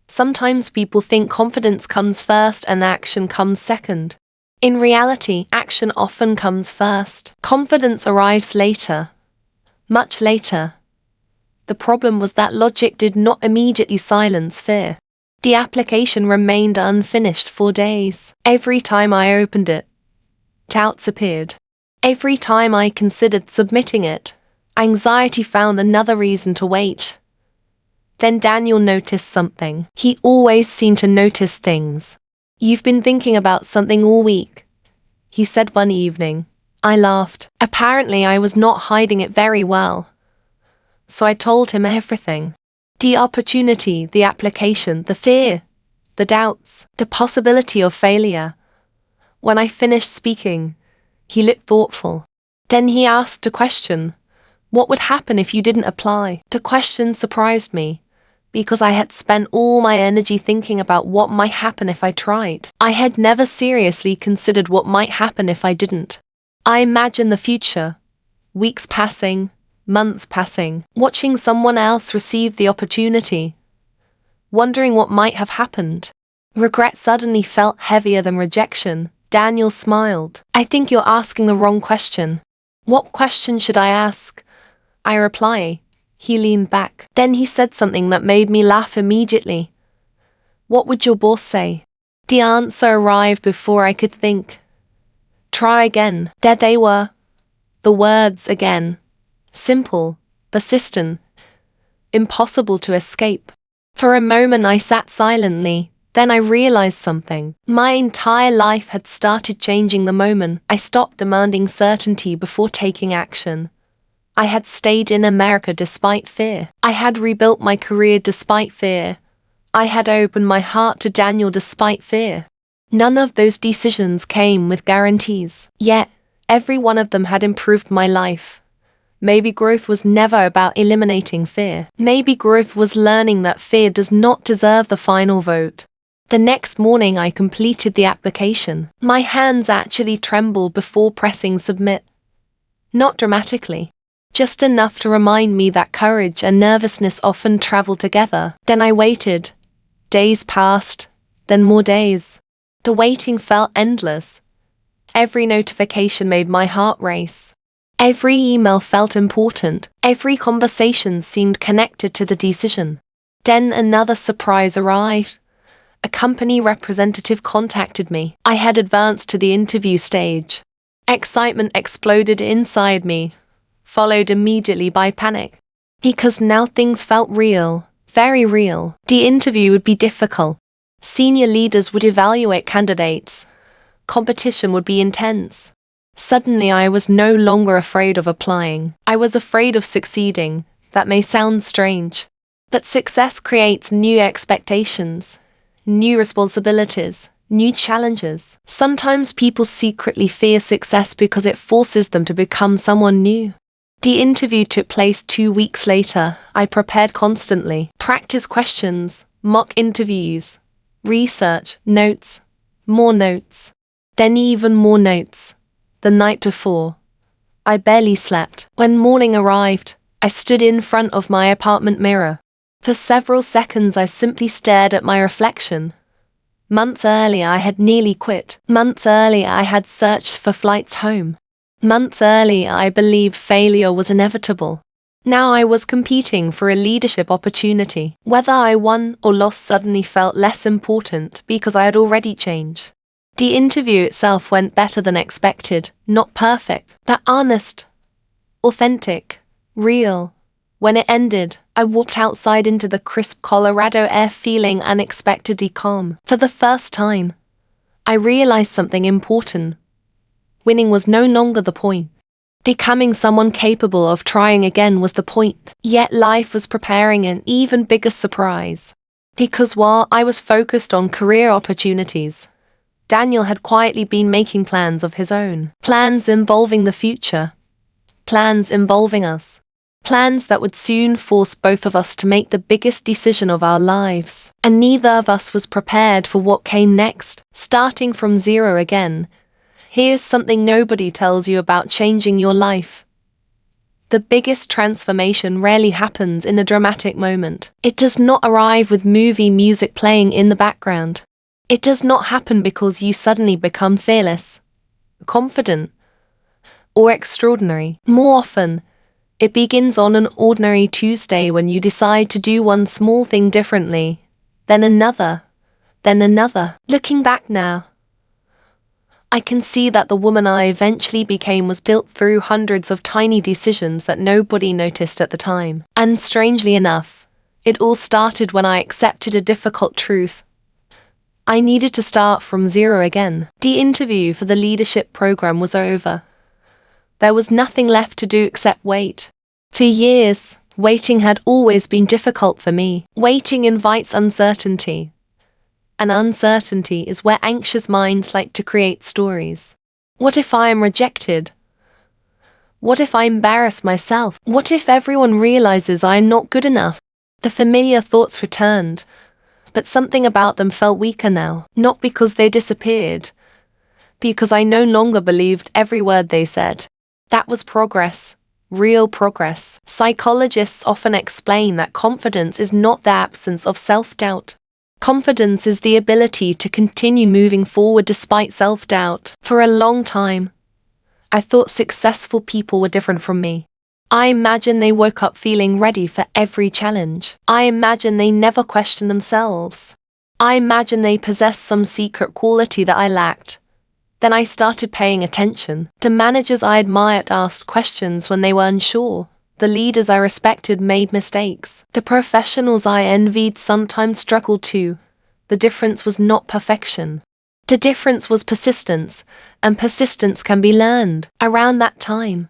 Sometimes people think confidence comes first and action comes second. In reality, action often comes first. Confidence arrives later. Much later. The problem was that logic did not immediately silence fear. The application remained unfinished for days. Every time I opened it, doubts appeared. Every time I considered submitting it, anxiety found another reason to wait. Then Daniel noticed something. He always seemed to notice things. You've been thinking about something all week, he said one evening. I laughed. Apparently I was not hiding it very well. So I told him everything. The opportunity, the application, the fear, the doubts, the possibility of failure. When I finished speaking, he looked thoughtful. Then he asked a question. What would happen if you didn't apply? The question surprised me, because I had spent all my energy thinking about what might happen if I tried. I had never seriously considered what might happen if I didn't. I imagined the future, weeks passing, months passing, watching someone else receive the opportunity, wondering what might have happened. Regret suddenly felt heavier than rejection. Daniel smiled. I think you're asking the wrong question. What question should I ask? I reply. He leaned back. Then he said something that made me laugh immediately. What would your boss say? The answer arrived before I could think. Try again. There they were. The words again. Simple, persistent, impossible to escape. For a moment I sat silently, then I realized something. My entire life had started changing the moment I stopped demanding certainty before taking action. I had stayed in America despite fear. I had rebuilt my career despite fear. I had opened my heart to Daniel despite fear. None of those decisions came with guarantees, yet every one of them had improved my life. Maybe growth was never about eliminating fear. Maybe growth was learning that fear does not deserve the final vote. The next morning I completed the application. My hands actually trembled before pressing submit. Not dramatically. Just enough to remind me that courage and nervousness often travel together. Then I waited. Days passed, then more days. The waiting felt endless. Every notification made my heart race. Every email felt important. Every conversation seemed connected to the decision. Then another surprise arrived. A company representative contacted me. I had advanced to the interview stage. Excitement exploded inside me, followed immediately by panic. Because now things felt real, very real. The interview would be difficult. Senior leaders would evaluate candidates. Competition would be intense. Suddenly I was no longer afraid of applying. I was afraid of succeeding. That may sound strange. But success creates new expectations, new responsibilities, new challenges. Sometimes people secretly fear success because it forces them to become someone new. The interview took place 2 weeks later. I prepared constantly. Practice questions, mock interviews, research, notes, more notes, then even more notes. The night before, I barely slept. When morning arrived, I stood in front of my apartment mirror. For several seconds I simply stared at my reflection. Months earlier I had nearly quit. Months earlier I had searched for flights home. Months earlier I believed failure was inevitable. Now I was competing for a leadership opportunity. Whether I won or lost suddenly felt less important because I had already changed. The interview itself went better than expected, not perfect, but honest, authentic, real. When it ended, I walked outside into the crisp Colorado air feeling unexpectedly calm. For the first time, I realized something important. Winning was no longer the point. Becoming someone capable of trying again was the point. Yet life was preparing an even bigger surprise. Because while I was focused on career opportunities, Daniel had quietly been making plans of his own. Plans involving the future. Plans involving us. Plans that would soon force both of us to make the biggest decision of our lives. And neither of us was prepared for what came next. Starting from zero again. Here's something nobody tells you about changing your life. The biggest transformation rarely happens in a dramatic moment. It does not arrive with movie music playing in the background. It does not happen because you suddenly become fearless, confident, or extraordinary. More often, it begins on an ordinary Tuesday when you decide to do one small thing differently, then another, then another. Looking back now, I can see that the woman I eventually became was built through hundreds of tiny decisions that nobody noticed at the time. And strangely enough, it all started when I accepted a difficult truth. I needed to start from zero again. The interview for the leadership program was over. There was nothing left to do except wait. For years, waiting had always been difficult for me. Waiting invites uncertainty. And uncertainty is where anxious minds like to create stories. What if I am rejected? What if I embarrass myself? What if everyone realizes I am not good enough? The familiar thoughts returned. But something about them felt weaker now, not because they disappeared, because I no longer believed every word they said. That was progress, real progress. Psychologists often explain that confidence is not the absence of self-doubt. Confidence is the ability to continue moving forward despite self-doubt. For a long time, I thought successful people were different from me. I imagine they woke up feeling ready for every challenge. I imagine they never questioned themselves. I imagine they possessed some secret quality that I lacked. Then I started paying attention. The managers I admired asked questions when they were unsure. The leaders I respected made mistakes. The professionals I envied sometimes struggled too. The difference was not perfection. The difference was persistence, and persistence can be learned. Around that time,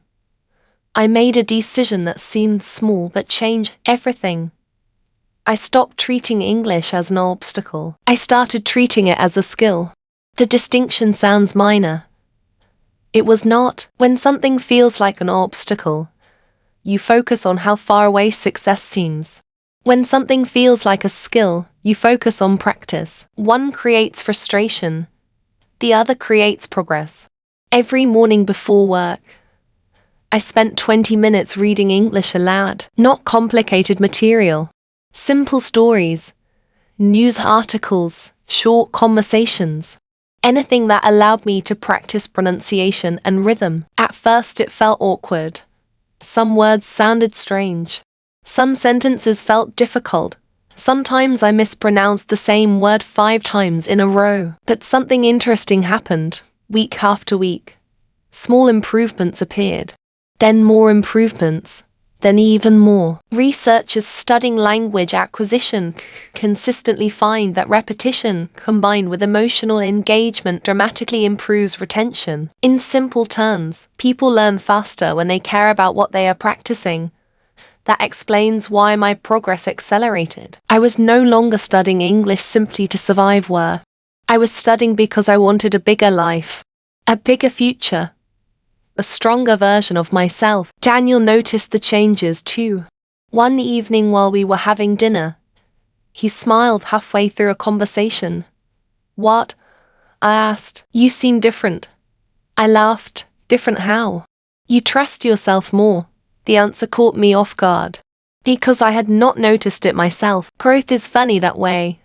I made a decision that seemed small but changed everything. I stopped treating English as an obstacle. I started treating it as a skill. The distinction sounds minor. It was not. When something feels like an obstacle, you focus on how far away success seems. When something feels like a skill, you focus on practice. One creates frustration, the other creates progress. Every morning before work, I spent 20 minutes reading English aloud, not complicated material. Simple stories, news articles, short conversations. Anything that allowed me to practice pronunciation and rhythm. At first it felt awkward. Some words sounded strange. Some sentences felt difficult. Sometimes I mispronounced the same word 5 times in a row. But something interesting happened, week after week. Small improvements appeared. Then more improvements. Then even more. Researchers studying language acquisition consistently find that repetition, combined with emotional engagement, dramatically improves retention. In simple terms, people learn faster when they care about what they are practicing. That explains why my progress accelerated. I was no longer studying English simply to survive work. I was studying because I wanted a bigger life, a bigger future, a stronger version of myself. Daniel noticed the changes too. One evening while we were having dinner, he smiled halfway through a conversation. "What?" I asked. "You seem different." I laughed. "Different how?" "You trust yourself more." The answer caught me off guard, because I had not noticed it myself. Growth is funny that way.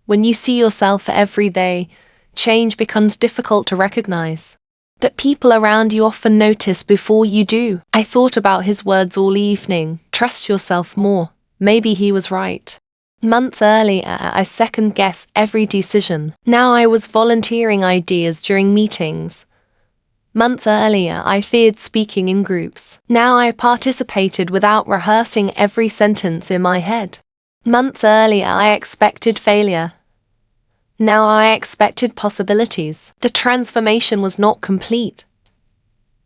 When you see yourself every day, change becomes difficult to recognize. But people around you often notice before you do. I thought about his words all evening. Trust yourself more. Maybe he was right. Months earlier, I second-guessed every decision. Now I was volunteering ideas during meetings. Months earlier, I feared speaking in groups. Now I participated without rehearsing every sentence in my head. Months earlier, I expected failure. Now I expected possibilities. The transformation was not complete,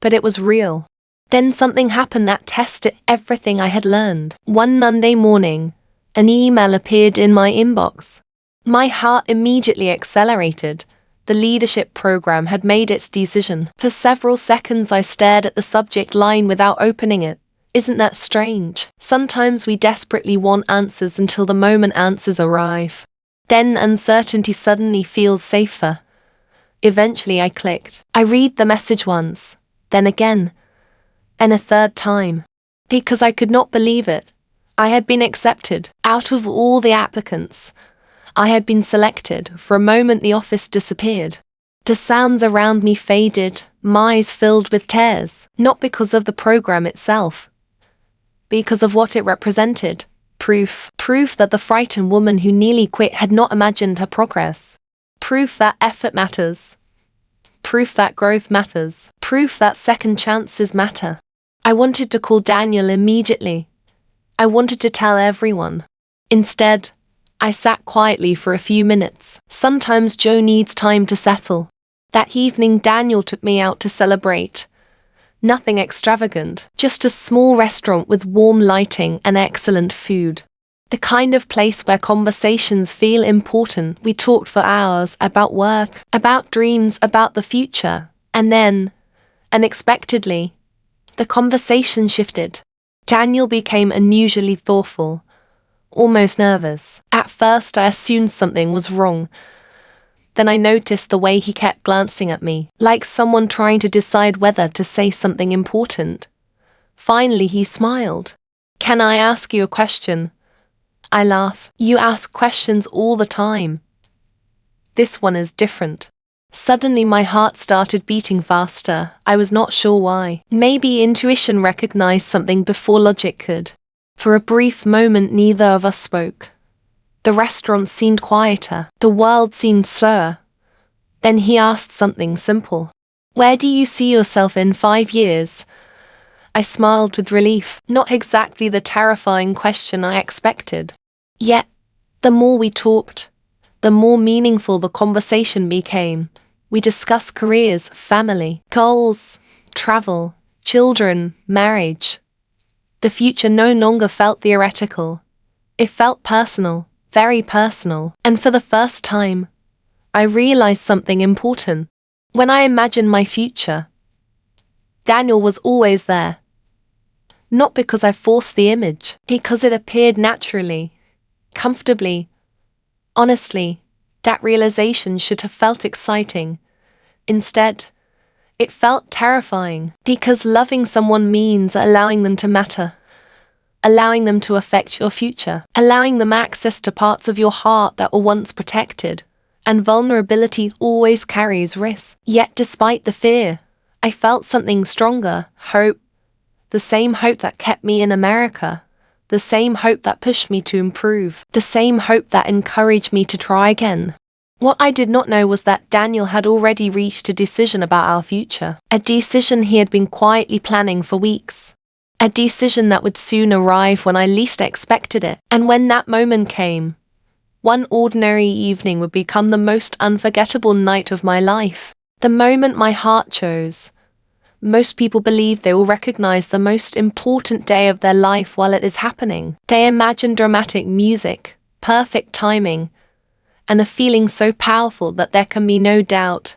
but it was real. Then something happened that tested everything I had learned. One Monday morning, an email appeared in my inbox. My heart immediately accelerated. The leadership program had made its decision. For several seconds I stared at the subject line without opening it. Isn't that strange? Sometimes we desperately want answers until the moment answers arrive. Then uncertainty suddenly feels safer. Eventually I clicked. I read the message once, then again, and a third time. Because I could not believe it. I had been accepted. Out of all the applicants, I had been selected. For a moment the office disappeared. The sounds around me faded, my eyes filled with tears, not because of the program itself, because of what it represented. Proof that the frightened woman who nearly quit had not imagined her progress. Proof that effort matters. Proof that growth matters. Proof that second chances matter. I wanted to call Daniel immediately. I wanted to tell everyone. Instead, I sat quietly for a few minutes. Sometimes Joe needs time to settle. That evening Daniel took me out to celebrate. Nothing extravagant, just a small restaurant with warm lighting and excellent food. The kind of place where conversations feel important. We talked for hours about work, about dreams, about the future. And then, unexpectedly, the conversation shifted. Daniel became unusually thoughtful, almost nervous. At first I assumed something was wrong. Then I noticed the way he kept glancing at me, like someone trying to decide whether to say something important. Finally he smiled. "Can I ask you a question?" I laughed. "You ask questions all the time. This one is different." Suddenly my heart started beating faster. I was not sure why. Maybe intuition recognized something before logic could. For a brief moment neither of us spoke. The restaurant seemed quieter. The world seemed slower. Then he asked something simple. "Where do you see yourself in 5 years?" I smiled with relief, not exactly the terrifying question I expected. Yet, the more we talked, the more meaningful the conversation became. We discussed careers, family, goals, travel, children, marriage. The future no longer felt theoretical. It felt personal, very personal, and for the first time, I realized something important. When I imagined my future, Daniel was always there. Not because I forced the image, because it appeared naturally, comfortably, honestly. That realization should have felt exciting. Instead, it felt terrifying, because loving someone means allowing them to matter, allowing them to affect your future, allowing them access to parts of your heart that were once protected. And vulnerability always carries risk. Yet despite the fear, I felt something stronger, hope. The same hope that kept me in America. The same hope that pushed me to improve. The same hope that encouraged me to try again. What I did not know was that Daniel had already reached a decision about our future. A decision he had been quietly planning for weeks. A decision that would soon arrive when I least expected it. And when that moment came, one ordinary evening would become the most unforgettable night of my life. The moment my heart chose. Most people believe they will recognize the most important day of their life while it is happening. They imagine dramatic music, perfect timing, and a feeling so powerful that there can be no doubt.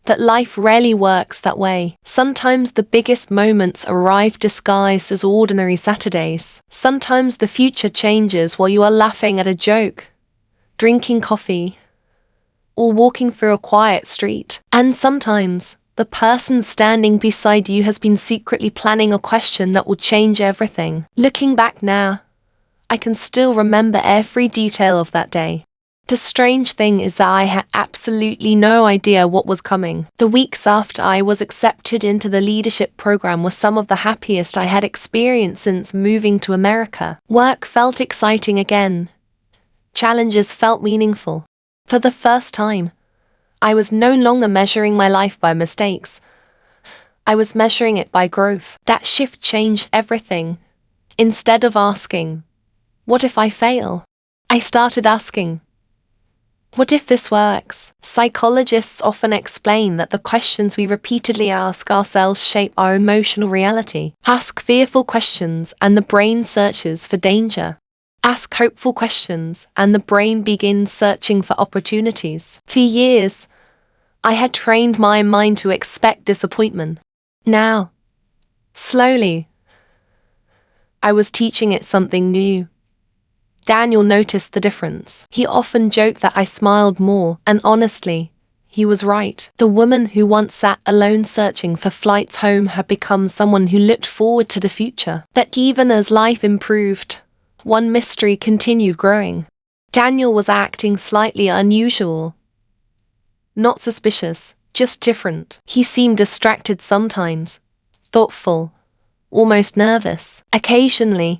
But life rarely works that way. Sometimes the biggest moments arrive disguised as ordinary Saturdays. Sometimes the future changes while you are laughing at a joke, drinking coffee, or walking through a quiet street. And sometimes, the person standing beside you has been secretly planning a question that will change everything. Looking back now, I can still remember every detail of that day. The strange thing is that I had absolutely no idea what was coming. The weeks after I was accepted into the leadership program were some of the happiest I had experienced since moving to America. Work felt exciting again. Challenges felt meaningful. For the first time, I was no longer measuring my life by mistakes. I was measuring it by growth. That shift changed everything. Instead of asking, "What if I fail?" I started asking, "What if this works?" Psychologists often explain that the questions we repeatedly ask ourselves shape our emotional reality. Ask fearful questions and the brain searches for danger. Ask hopeful questions and the brain begins searching for opportunities. For years, I had trained my mind to expect disappointment. Now, slowly, I was teaching it something new. Daniel noticed the difference. He often joked that I smiled more, and honestly, he was right. The woman who once sat alone searching for flights home had become someone who looked forward to the future. But even as life improved, one mystery continued growing. Daniel was acting slightly unusual. Not suspicious, just different. He seemed distracted sometimes, thoughtful, almost nervous. Occasionally,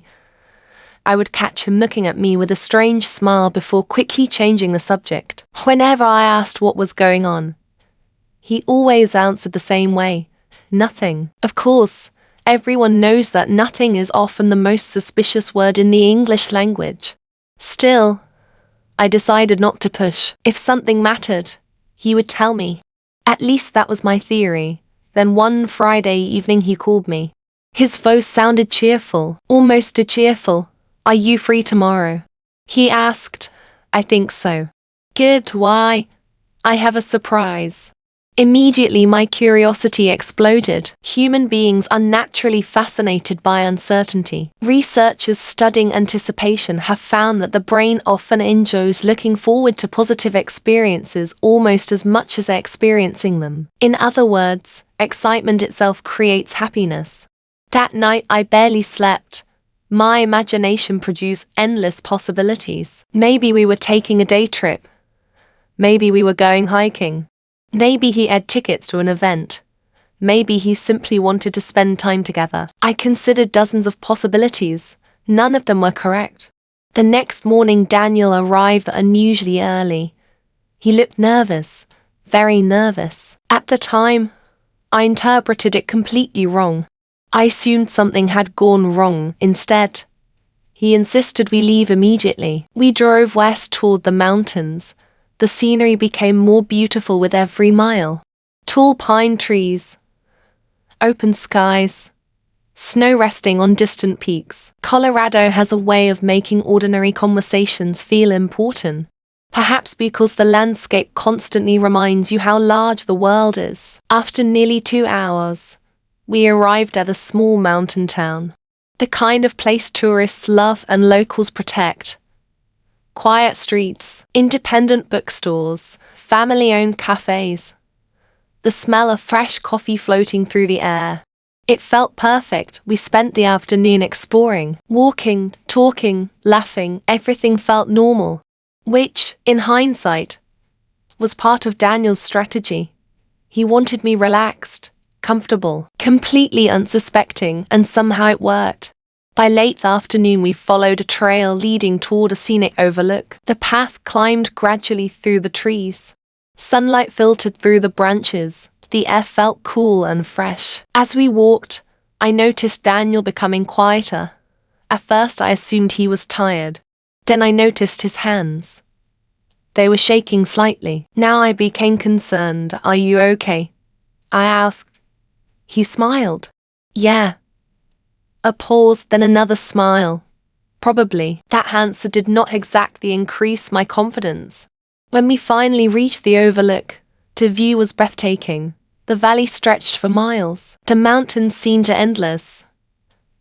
I would catch him looking at me with a strange smile before quickly changing the subject. Whenever I asked what was going on, he always answered the same way, "Nothing." Of course, everyone knows that nothing is often the most suspicious word in the English language. Still, I decided not to push. If something mattered, he would tell me. At least that was my theory. Then one Friday evening he called me. His voice sounded cheerful, almost too cheerful. "Are you free tomorrow?" he asked. "I think so." "Good, why?" "I have a surprise." Immediately my curiosity exploded. Human beings are naturally fascinated by uncertainty. Researchers studying anticipation have found that the brain often enjoys looking forward to positive experiences almost as much as experiencing them. In other words, excitement itself creates happiness. That night I barely slept. My imagination produced endless possibilities. Maybe we were taking a day trip. Maybe we were going hiking. Maybe he had tickets to an event. Maybe he simply wanted to spend time together. I considered dozens of possibilities. None of them were correct. The next morning Daniel arrived unusually early. He looked nervous, very nervous. At the time, I interpreted it completely wrong. I assumed something had gone wrong. Instead, he insisted we leave immediately. We drove west toward the mountains. The scenery became more beautiful with every mile. Tall pine trees, open skies, snow resting on distant peaks. Colorado has a way of making ordinary conversations feel important. Perhaps because the landscape constantly reminds you how large the world is. After nearly 2 hours, we arrived at a small mountain town. The kind of place tourists love and locals protect. Quiet streets, independent bookstores, family-owned cafes. The smell of fresh coffee floating through the air. It felt perfect. We spent the afternoon exploring, walking, talking, laughing. Everything felt normal. Which, in hindsight, was part of Daniel's strategy. He wanted me relaxed, comfortable, completely unsuspecting, and somehow it worked. By late afternoon we followed a trail leading toward a scenic overlook. The path climbed gradually through the trees. Sunlight filtered through the branches. The air felt cool and fresh. As we walked, I noticed Daniel becoming quieter. At first I assumed he was tired. Then I noticed his hands. They were shaking slightly. Now I became concerned. "Are you okay?" I asked. He smiled. "Yeah." A pause, then another smile. Probably. That answer did not exactly increase my confidence. When we finally reached the overlook, the view was breathtaking. The valley stretched for miles. The mountains seemed endless.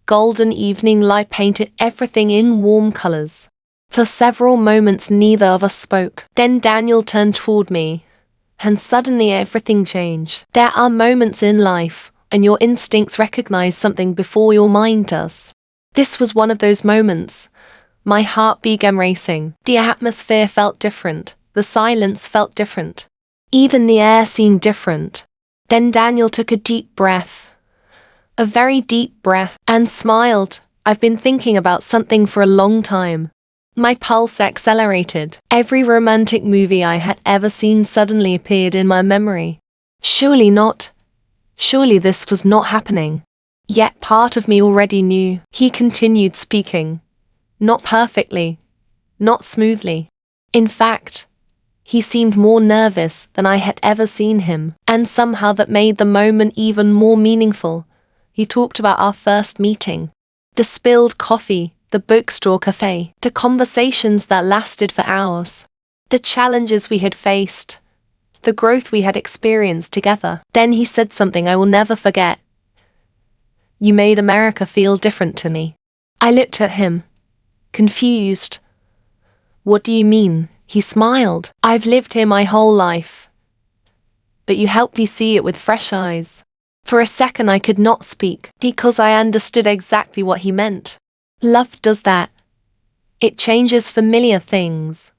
Golden evening light painted everything in warm colors. For several moments neither of us spoke. Then Daniel turned toward me, and suddenly everything changed. There are moments in life, and your instincts recognize something before your mind does. This was one of those moments. My heart began racing. The atmosphere felt different. The silence felt different. Even the air seemed different. Then Daniel took a deep breath. A very deep breath, and smiled. "I've been thinking about something for a long time." My pulse accelerated. Every romantic movie I had ever seen suddenly appeared in my memory. Surely not. Surely this was not happening. Yet part of me already knew. He continued speaking. Not perfectly. Not smoothly. In fact, he seemed more nervous than I had ever seen him, and somehow that made the moment even more meaningful. He talked about our first meeting. The spilled coffee. The bookstore cafe, the conversations that lasted for hours, the challenges we had faced, the growth we had experienced together. Then he said something I will never forget. "You made America feel different to me." I looked at him, confused. "What do you mean?" He smiled. "I've lived here my whole life, but you helped me see it with fresh eyes." For a second I could not speak, because I understood exactly what he meant. Love does that. It changes familiar things.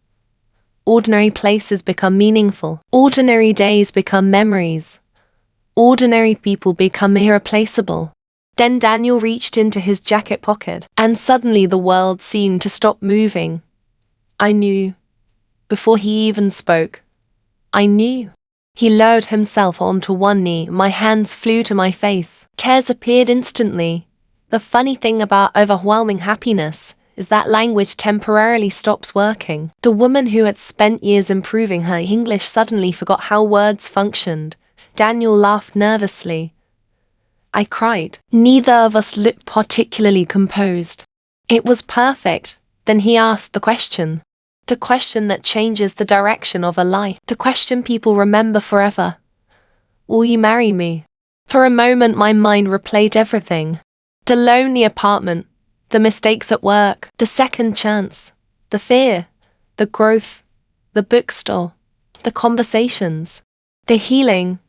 Ordinary places become meaningful. Ordinary days become memories. Ordinary people become irreplaceable. Then Daniel reached into his jacket pocket, and suddenly the world seemed to stop moving. I knew. Before he even spoke, I knew. He lowered himself onto one knee. My hands flew to my face. Tears appeared instantly. The funny thing about overwhelming happiness is that language temporarily stops working. The woman who had spent years improving her English suddenly forgot how words functioned. Daniel laughed nervously. I cried. Neither of us looked particularly composed. It was perfect. Then he asked the question. The question that changes the direction of a life. The question people remember forever. Will you marry me? For a moment my mind replayed everything. The lonely apartment, the mistakes at work, the second chance, the fear, the growth, the bookstore, the conversations, the healing,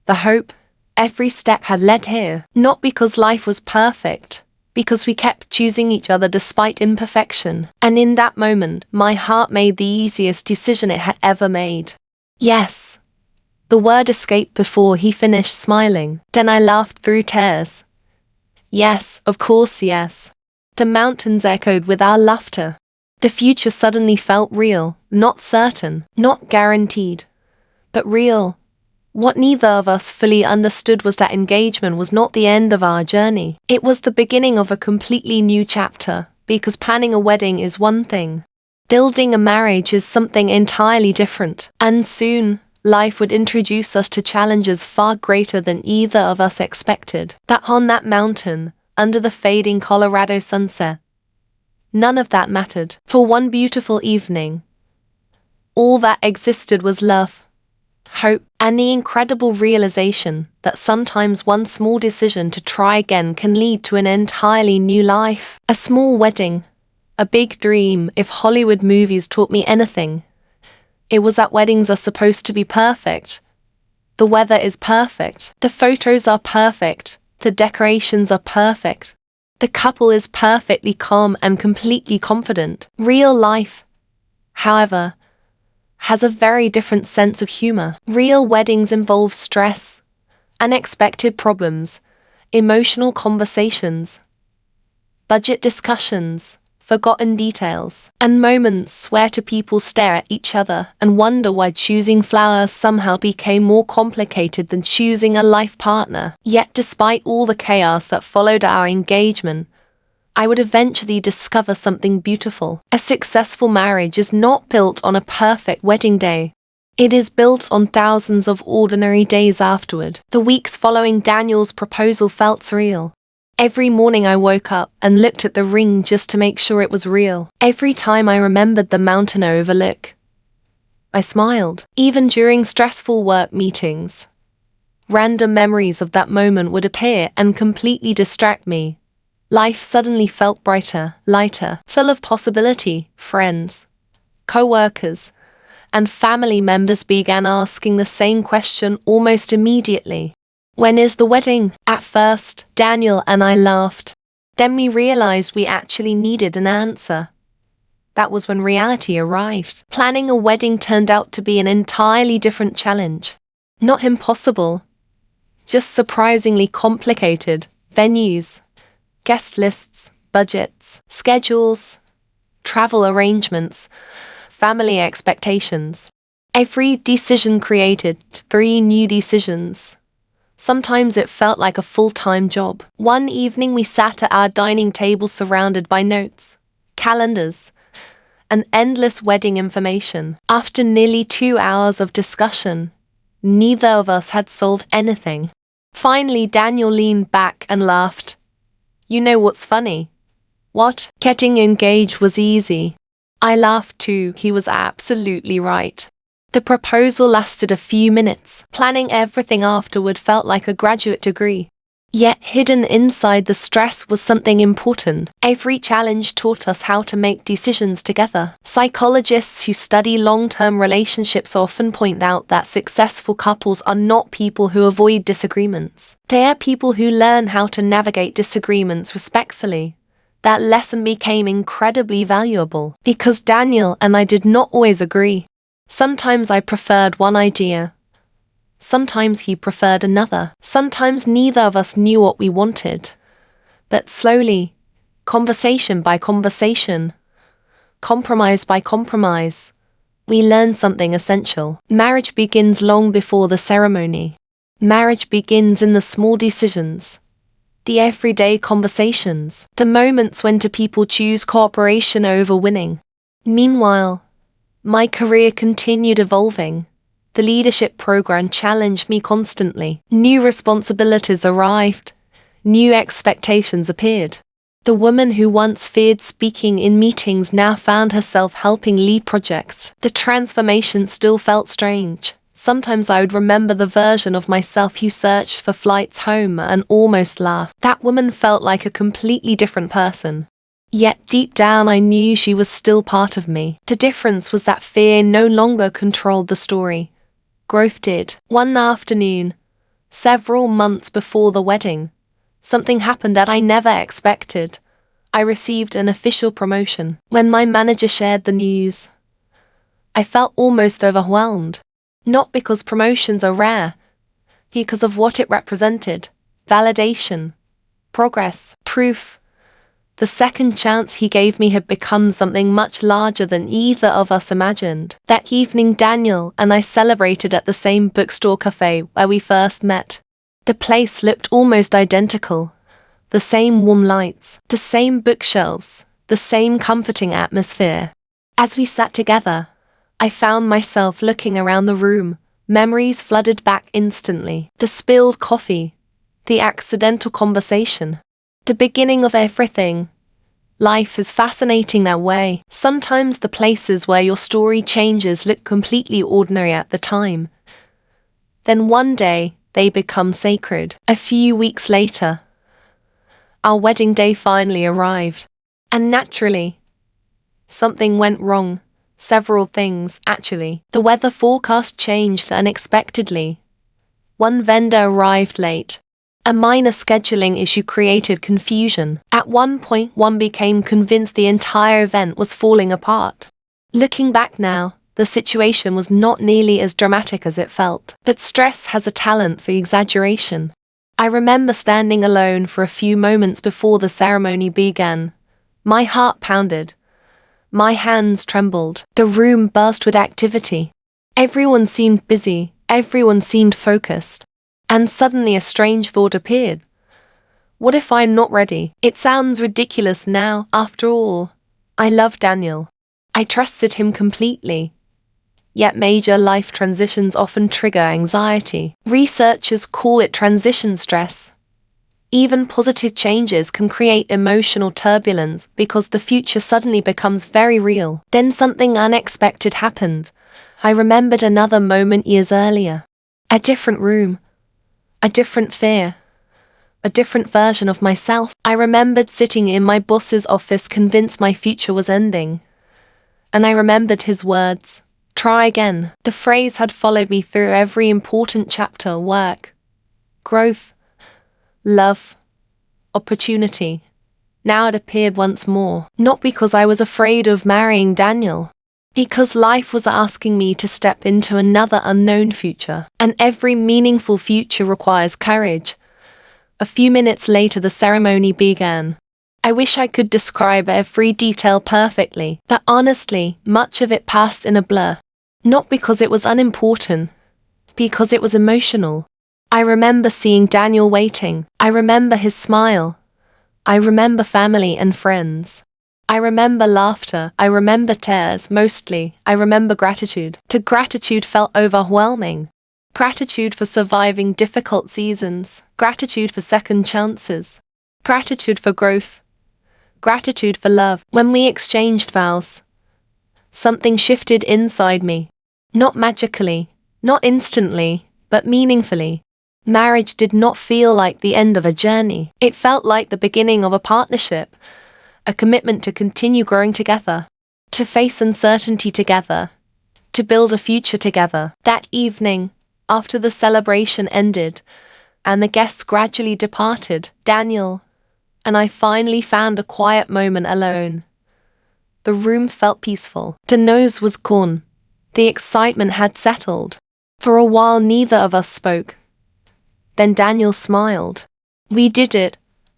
the hope. Every step had led here, not because life was perfect, because we kept choosing each other despite imperfection. And in that moment, my heart made the easiest decision it had ever made. Yes. The word escaped before he finished smiling. Then I laughed through tears. Yes, of course, yes. The mountains echoed with our laughter. The future suddenly felt real, not certain, not guaranteed, but real. What neither of us fully understood was that engagement was not the end of our journey. It was the beginning of a completely new chapter, because planning a wedding is one thing. Building a marriage is something entirely different, and soon, life would introduce us to challenges far greater than either of us expected. That on that mountain, under the fading Colorado sunset, none of that mattered. For one beautiful evening, all that existed was love, hope, and the incredible realization that sometimes one small decision to try again can lead to an entirely new life. A small wedding, a big dream. If Hollywood movies taught me anything, it was that weddings are supposed to be perfect. The weather is perfect, the photos are perfect, the decorations are perfect. The couple is perfectly calm and completely confident. Real life, however, has a very different sense of humor. Real weddings involve stress, unexpected problems, emotional conversations, budget discussions, forgotten details, and moments where two people stare at each other and wonder why choosing flowers somehow became more complicated than choosing a life partner. Yet despite all the chaos that followed our engagement, I would eventually discover something beautiful. A successful marriage is not built on a perfect wedding day. It is built on thousands of ordinary days afterward. The weeks following Daniel's proposal felt surreal. Every morning I woke up and looked at the ring just to make sure it was real. Every time I remembered the mountain overlook, I smiled. Even during stressful work meetings, random memories of that moment would appear and completely distract me. Life suddenly felt brighter, lighter, full of possibility. Friends, co-workers, and family members began asking the same question almost immediately. When is the wedding? At first, Daniel and I laughed. Then we realized we actually needed an answer. That was when reality arrived. Planning a wedding turned out to be an entirely different challenge. Not impossible, just surprisingly complicated. Venues, guest lists, budgets, schedules, travel arrangements, family expectations. Every decision created 3 new decisions. Sometimes it felt like a full-time job. One evening we sat at our dining table surrounded by notes, calendars, and endless wedding information. After nearly 2 hours of discussion, neither of us had solved anything. Finally, Daniel leaned back and laughed. You know what's funny? What? Getting engaged was easy. I laughed too. He was absolutely right. The proposal lasted a few minutes. Planning everything afterward felt like a graduate degree. Yet hidden inside the stress was something important. Every challenge taught us how to make decisions together. Psychologists who study long-term relationships often point out that successful couples are not people who avoid disagreements. They are people who learn how to navigate disagreements respectfully. That lesson became incredibly valuable because Daniel and I did not always agree. Sometimes I preferred one idea. Sometimes he preferred another. Sometimes neither of us knew what we wanted. But slowly, conversation by conversation, compromise by compromise, we learned something essential. Marriage begins long before the ceremony. Marriage begins in the small decisions, the everyday conversations, the moments when two people choose cooperation over winning. Meanwhile, my career continued evolving. The leadership program challenged me constantly. New responsibilities arrived. New expectations appeared. The woman who once feared speaking in meetings now found herself helping lead projects. The transformation still felt strange. Sometimes I would remember the version of myself who searched for flights home and almost laughed. That woman felt like a completely different person. Yet deep down I knew she was still part of me. The difference was that fear no longer controlled the story. Growth did. One afternoon, several months before the wedding, something happened that I never expected. I received an official promotion. When my manager shared the news, I felt almost overwhelmed. Not because promotions are rare, because of what it represented. Validation, progress, proof The second chance he gave me had become something much larger than either of us imagined. That evening, Daniel and I celebrated at the same bookstore cafe where we first met. The place looked almost identical. The same warm lights, the same bookshelves, the same comforting atmosphere. As we sat together, I found myself looking around the room. Memories flooded back instantly. The spilled coffee, the accidental conversation, the beginning of everything. Life is fascinating that way. Sometimes the places where your story changes look completely ordinary at the time. Then one day, they become sacred. A few weeks later, our wedding day finally arrived. And naturally, something went wrong. Several things, actually. The weather forecast changed unexpectedly. One vendor arrived late. A minor scheduling issue created confusion. At one point, one became convinced the entire event was falling apart. Looking back now, the situation was not nearly as dramatic as it felt. But stress has a talent for exaggeration. I remember standing alone for a few moments before the ceremony began. My heart pounded. My hands trembled. The room buzzed with activity. Everyone seemed busy. Everyone seemed focused. And suddenly a strange thought appeared. What if I'm not ready? It sounds ridiculous now, after all. I love Daniel. I trusted him completely. Yet major life transitions often trigger anxiety. Researchers call it transition stress. Even positive changes can create emotional turbulence because the future suddenly becomes very real. Then something unexpected happened. I remembered another moment years earlier. A different room. A different fear. A different version of myself. I remembered sitting in my boss's office convinced my future was ending. And I remembered his words. Try again. The phrase had followed me through every important chapter: work, growth, love, opportunity. Now it appeared once more, not because I was afraid of marrying Daniel, because life was asking me to step into another unknown future, and every meaningful future requires courage. A few minutes later, the ceremony began. I wish I could describe every detail perfectly, but honestly, much of it passed in a blur. Not because it was unimportant, because it was emotional. I remember seeing Daniel waiting. I remember his smile. I remember family and friends. I remember laughter. I remember tears. Mostly, I remember gratitude. Gratitude felt overwhelming. Gratitude for surviving difficult seasons. Gratitude for second chances. Gratitude for growth. Gratitude for love. When we exchanged vows, something shifted inside me. Not magically, not instantly, but meaningfully. Marriage did not feel like the end of a journey. It felt like the beginning of a partnership, a commitment to continue growing together, to face uncertainty together, to build a future together. That evening, after the celebration ended, and the guests gradually departed, Daniel and I finally found a quiet moment alone. The room felt peaceful. The noise was gone. The excitement had settled. For a while, neither of us spoke. Then Daniel smiled. We did it.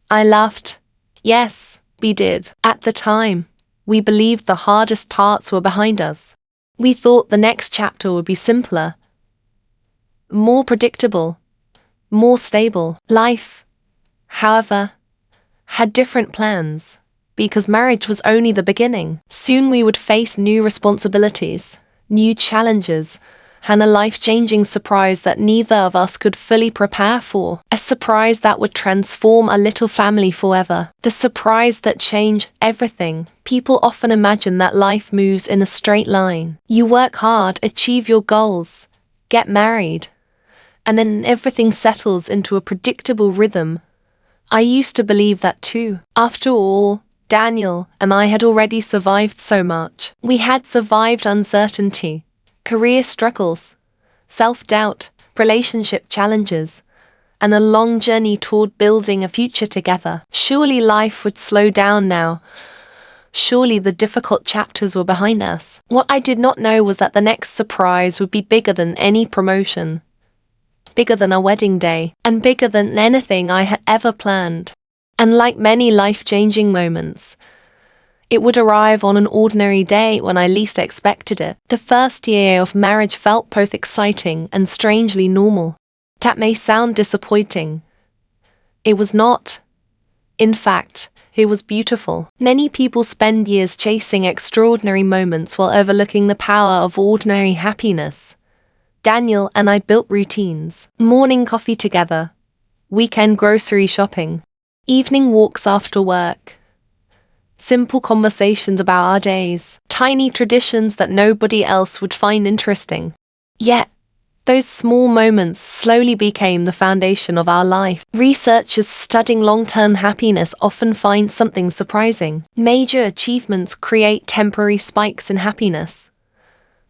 I laughed. Yes, we did. At the time, we believed the hardest parts were behind us. We thought the next chapter would be simpler, more predictable, more stable. Life, however, had different plans, because marriage was only the beginning. Soon we would face new responsibilities, new challenges, and a life-changing surprise that neither of us could fully prepare for. A surprise that would transform our little family forever. The surprise that changed everything. People often imagine that life moves in a straight line. You work hard, achieve your goals, get married, and then everything settles into a predictable rhythm. I used to believe that too. After all, Daniel and I had already survived so much. We had survived uncertainty, career struggles, self-doubt, relationship challenges, and a long journey toward building a future together. Surely life would slow down now. Surely the difficult chapters were behind us. What I did not know was that the next surprise would be bigger than any promotion, bigger than a wedding day, and bigger than anything I had ever planned. And like many life-changing moments, it would arrive on an ordinary day when I least expected it. The first year of marriage felt both exciting and strangely normal. That may sound disappointing. It was not. In fact, it was beautiful. Many people spend years chasing extraordinary moments while overlooking the power of ordinary happiness. Daniel and I built routines. Morning coffee together, weekend grocery shopping, evening walks after work. Simple conversations about our days, tiny traditions that nobody else would find interesting. Yet, those small moments slowly became the foundation of our life. Researchers studying long-term happiness often find something surprising. Major achievements create temporary spikes in happiness.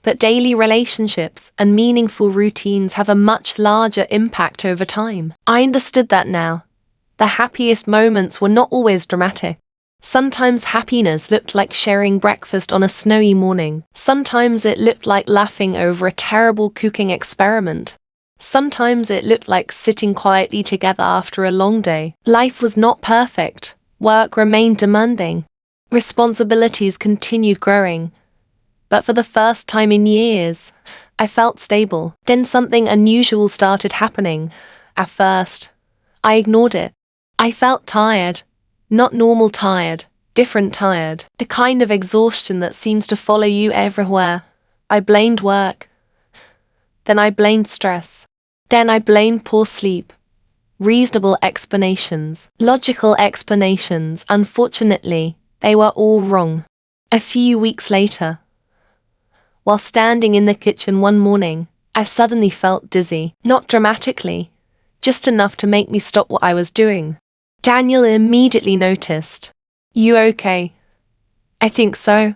But daily relationships and meaningful routines have a much larger impact over time. I understood that now. The happiest moments were not always dramatic. Sometimes happiness looked like sharing breakfast on a snowy morning. Sometimes it looked like laughing over a terrible cooking experiment. Sometimes it looked like sitting quietly together after a long day. Life was not perfect. Work remained demanding. Responsibilities continued growing. But for the first time in years, I felt stable. Then something unusual started happening. At first, I ignored it. I felt tired. Not normal tired, different tired. The kind of exhaustion that seems to follow you everywhere. I blamed work. Then I blamed stress. Then I blamed poor sleep. Reasonable explanations, logical explanations. Unfortunately, they were all wrong. A few weeks later, while standing in the kitchen one morning, I suddenly felt dizzy. Not dramatically, just enough to make me stop what I was doing. Daniel immediately noticed. "You okay?" "I think so."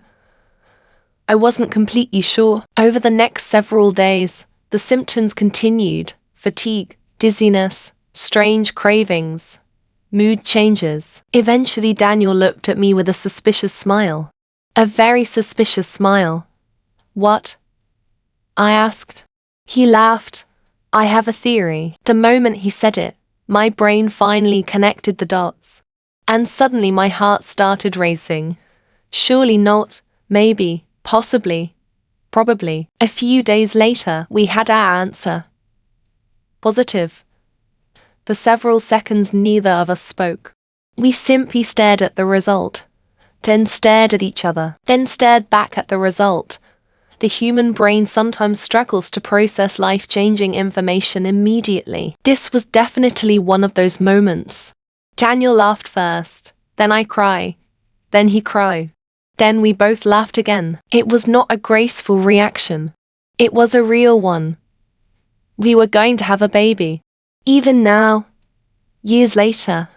I wasn't completely sure. Over the next several days, the symptoms continued: fatigue, dizziness, strange cravings, mood changes. Eventually Daniel looked at me with a suspicious smile. A very suspicious smile. "What?" I asked. He laughed. "I have a theory." The moment he said it, my brain finally connected the dots. And suddenly my heart started racing. Surely not, maybe, possibly, probably. A few days later, we had our answer. Positive. For several seconds neither of us spoke. We simply stared at the result, then stared at each other, then stared back at the result. The human brain sometimes struggles to process life-changing information immediately. This was definitely one of those moments. Daniel laughed first, then I cried, then he cried. Then we both laughed again. It was not a graceful reaction. It was a real one. We were going to have a baby. Even now, years later,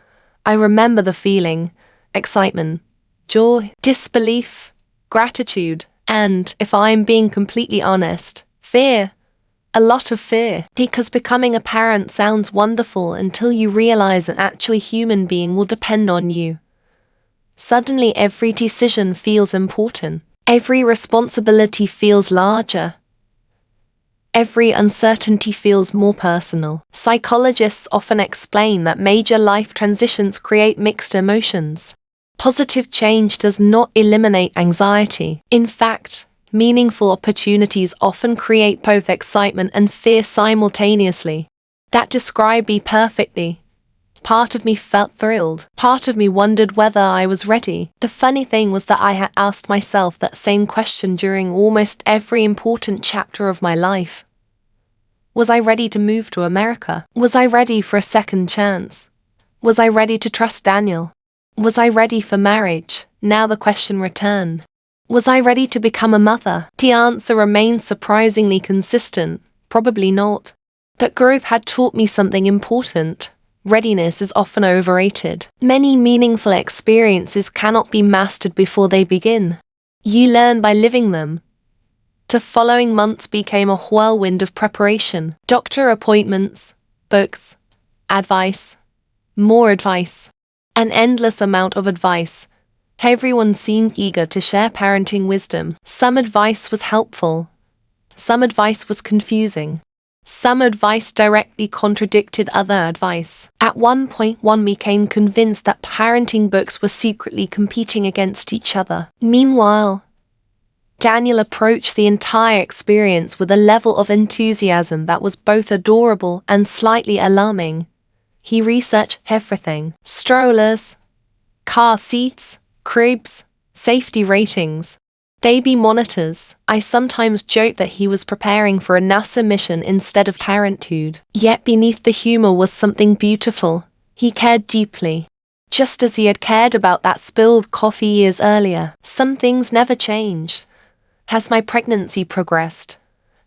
I remember the feeling: excitement, joy, disbelief, gratitude, and, if I'm being completely honest, fear. A lot of fear. Because becoming a parent sounds wonderful until you realize an actual human being will depend on you. Suddenly every decision feels important. Every responsibility feels larger. Every uncertainty feels more personal. Psychologists often explain that major life transitions create mixed emotions. Positive change does not eliminate anxiety. In fact, meaningful opportunities often create both excitement and fear simultaneously. That described me perfectly. Part of me felt thrilled. Part of me wondered whether I was ready. The funny thing was that I had asked myself that same question during almost every important chapter of my life. Was I ready to move to America? Was I ready for a second chance? Was I ready to trust Daniel? Was I ready for marriage? Now the question returned. Was I ready to become a mother? The answer remained surprisingly consistent. Probably not. But growth had taught me something important. Readiness is often overrated. Many meaningful experiences cannot be mastered before they begin. You learn by living them. The following months became a whirlwind of preparation. Doctor appointments, books, advice, more advice. An endless amount of advice. Everyone seemed eager to share parenting wisdom. Some advice was helpful. Some advice was confusing. Some advice directly contradicted other advice. At one point, one became convinced that parenting books were secretly competing against each other. Meanwhile, Daniel approached the entire experience with a level of enthusiasm that was both adorable and slightly alarming. He researched everything: strollers, car seats, cribs, safety ratings, baby monitors. I sometimes joked that he was preparing for a NASA mission instead of parenthood. Yet beneath the humor was something beautiful. He cared deeply. Just as he had cared about that spilled coffee years earlier. Some things never changed. As my pregnancy progressed,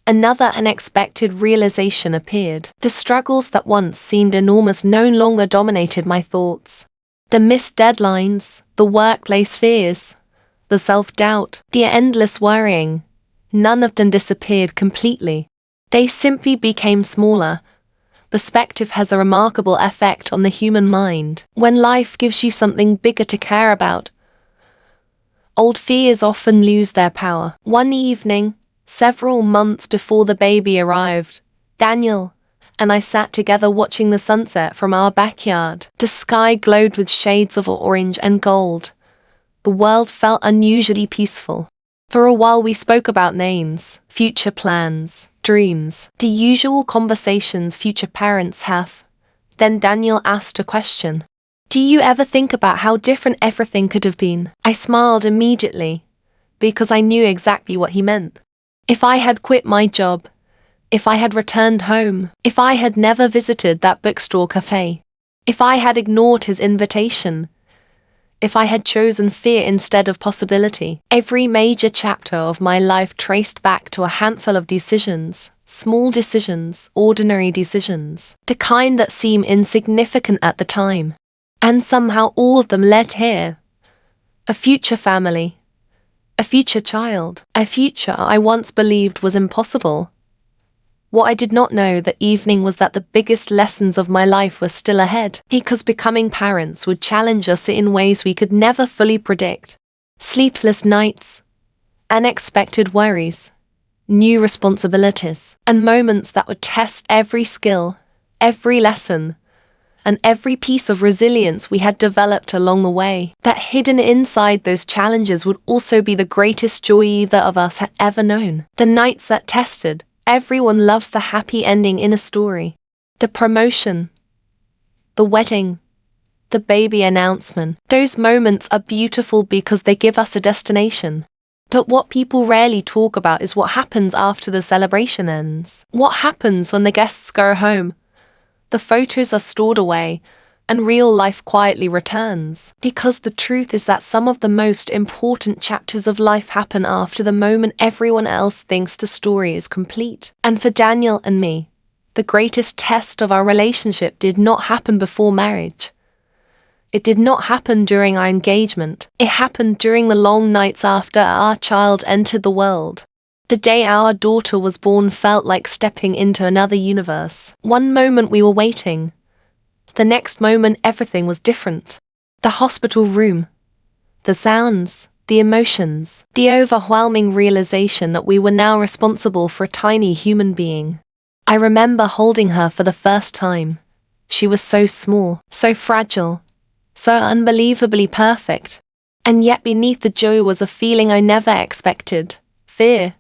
another unexpected realization appeared. The struggles that once seemed enormous no longer dominated my thoughts. The missed deadlines, the workplace fears, the self-doubt, the endless worrying, none of them disappeared completely. They simply became smaller. Perspective has a remarkable effect on the human mind. When life gives you something bigger to care about, old fears often lose their power. One evening, several months before the baby arrived, Daniel and I sat together watching the sunset from our backyard. The sky glowed with shades of orange and gold. The world felt unusually peaceful. For a while we spoke about names, future plans, dreams, the usual conversations future parents have. Then Daniel asked a question. Do you ever think about how different everything could have been? I smiled immediately, because I knew exactly what he meant. If I had quit my job, if I had returned home, if I had never visited that bookstore cafe, if I had ignored his invitation, if I had chosen fear instead of possibility. Every major chapter of my life traced back to a handful of decisions, small decisions, ordinary decisions, the kind that seem insignificant at the time. And somehow all of them led here. A future family, a future child, a future I once believed was impossible. What I did not know that evening was that the biggest lessons of my life were still ahead, because becoming parents would challenge us in ways we could never fully predict. Sleepless nights, unexpected worries, new responsibilities, and moments that would test every skill, every lesson, and every piece of resilience we had developed along the way. That hidden inside those challenges would also be the greatest joy either of us had ever known. The nights that tested. Everyone loves the happy ending in a story. The promotion, the wedding, the baby announcement. Those moments are beautiful because they give us a destination. But what people rarely talk about is what happens after the celebration ends. What happens when the guests go home? The photos are stored away, and real life quietly returns. Because the truth is that some of the most important chapters of life happen after the moment everyone else thinks the story is complete. And for Daniel and me, the greatest test of our relationship did not happen before marriage. It did not happen during our engagement. It happened during the long nights after our child entered the world. The day our daughter was born felt like stepping into another universe. One moment we were waiting. The next moment everything was different. The hospital room, the sounds, the emotions, the overwhelming realization that we were now responsible for a tiny human being. I remember holding her for the first time. She was so small, so fragile, so unbelievably perfect. And yet beneath the joy was a feeling I never expected: fear.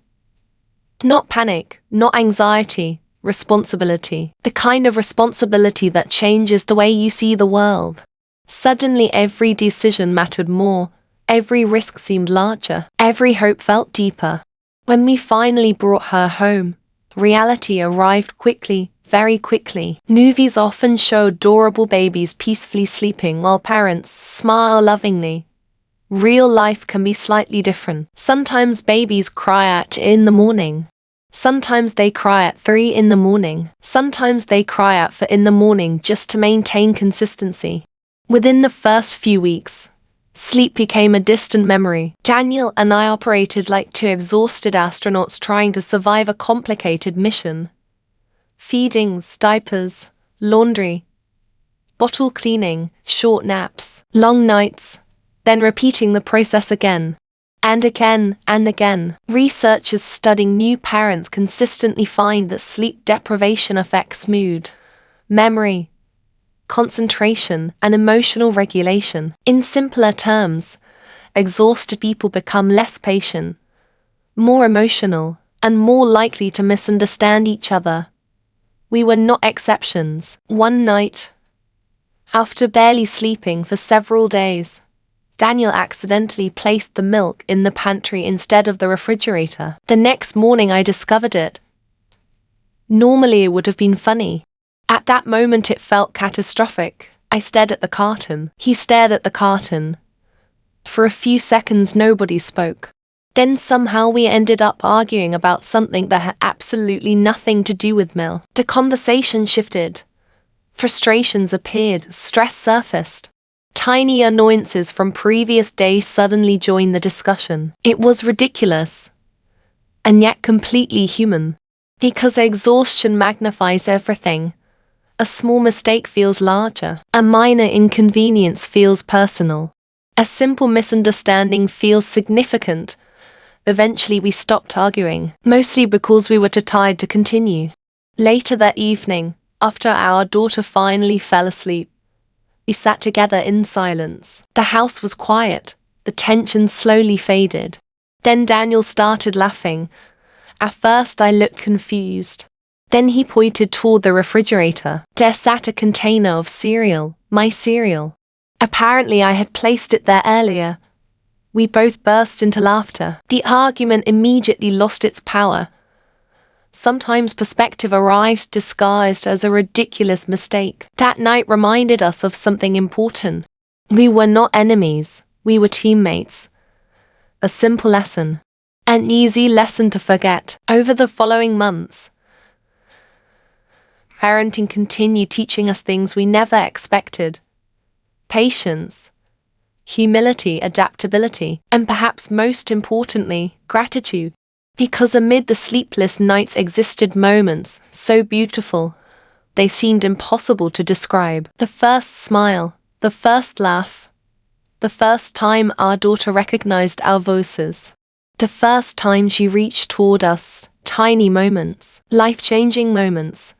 Not panic, not anxiety. Responsibility. The kind of responsibility that changes the way you see the world. Suddenly every decision mattered more, every risk seemed larger, every hope felt deeper. When we finally brought her home, reality arrived quickly, very quickly. Movies often show adorable babies peacefully sleeping while parents smile lovingly. Real life can be slightly different. Sometimes babies cry at 2 in the morning. Sometimes they cry at 3 in the morning. Sometimes they cry at 4 in the morning just to maintain consistency. Within the first few weeks, sleep became a distant memory. Daniel and I operated like two exhausted astronauts trying to survive a complicated mission. Feedings, diapers, laundry, bottle cleaning, short naps, long nights, then repeating the process again. And again and again. Researchers studying new parents consistently find that sleep deprivation affects mood, memory, concentration, and emotional regulation. In simpler terms, exhausted people become less patient, more emotional, and more likely to misunderstand each other. We were not exceptions. One night, after barely sleeping for several days, Daniel accidentally placed the milk in the pantry instead of the refrigerator. The next morning I discovered it. Normally it would have been funny. At that moment it felt catastrophic. I stared at the carton. He stared at the carton. For a few seconds nobody spoke. Then somehow we ended up arguing about something that had absolutely nothing to do with milk. The conversation shifted. Frustrations appeared, stress surfaced. Tiny annoyances from previous days suddenly joined the discussion. It was ridiculous, and yet completely human. Because exhaustion magnifies everything. A small mistake feels larger. A minor inconvenience feels personal. A simple misunderstanding feels significant. Eventually we stopped arguing, mostly because we were too tired to continue. Later that evening, after our daughter finally fell asleep, we sat together in silence. The house was quiet. The tension slowly faded. Then Daniel started laughing. At first I looked confused. Then he pointed toward the refrigerator. There sat a container of cereal, my cereal. Apparently I had placed it there earlier. We both burst into laughter. The argument immediately lost its power. Sometimes perspective arrives disguised as a ridiculous mistake. That night reminded us of something important. We were not enemies, we were teammates. A simple lesson. An easy lesson to forget. Over the following months, parenting continued teaching us things we never expected. Patience, humility, adaptability, and perhaps most importantly, gratitude. Because amid the sleepless nights existed moments so beautiful, they seemed impossible to describe. The first smile, the first laugh, the first time our daughter recognized our voices, the first time she reached toward us, tiny moments, life-changing moments,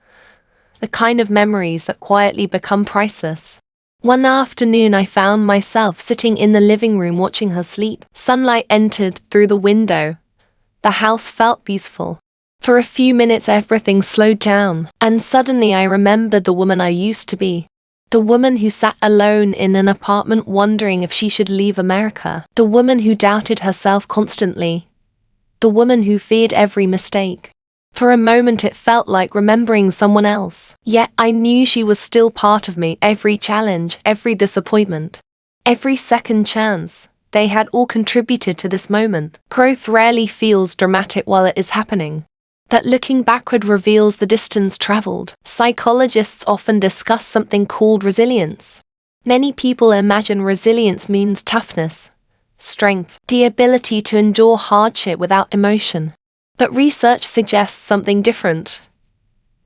the kind of memories that quietly become priceless. One afternoon I found myself sitting in the living room watching her sleep. Sunlight entered through the window. The house felt peaceful. For a few minutes everything slowed down, and suddenly I remembered the woman I used to be. The woman who sat alone in an apartment wondering if she should leave America. The woman who doubted herself constantly. The woman who feared every mistake. For a moment it felt like remembering someone else. Yet I knew she was still part of me. Every challenge, every disappointment, every second chance. They had all contributed to this moment. Growth rarely feels dramatic while it is happening. That looking backward reveals the distance traveled. Psychologists often discuss something called resilience. Many people imagine resilience means toughness, strength, the ability to endure hardship without emotion. But research suggests something different.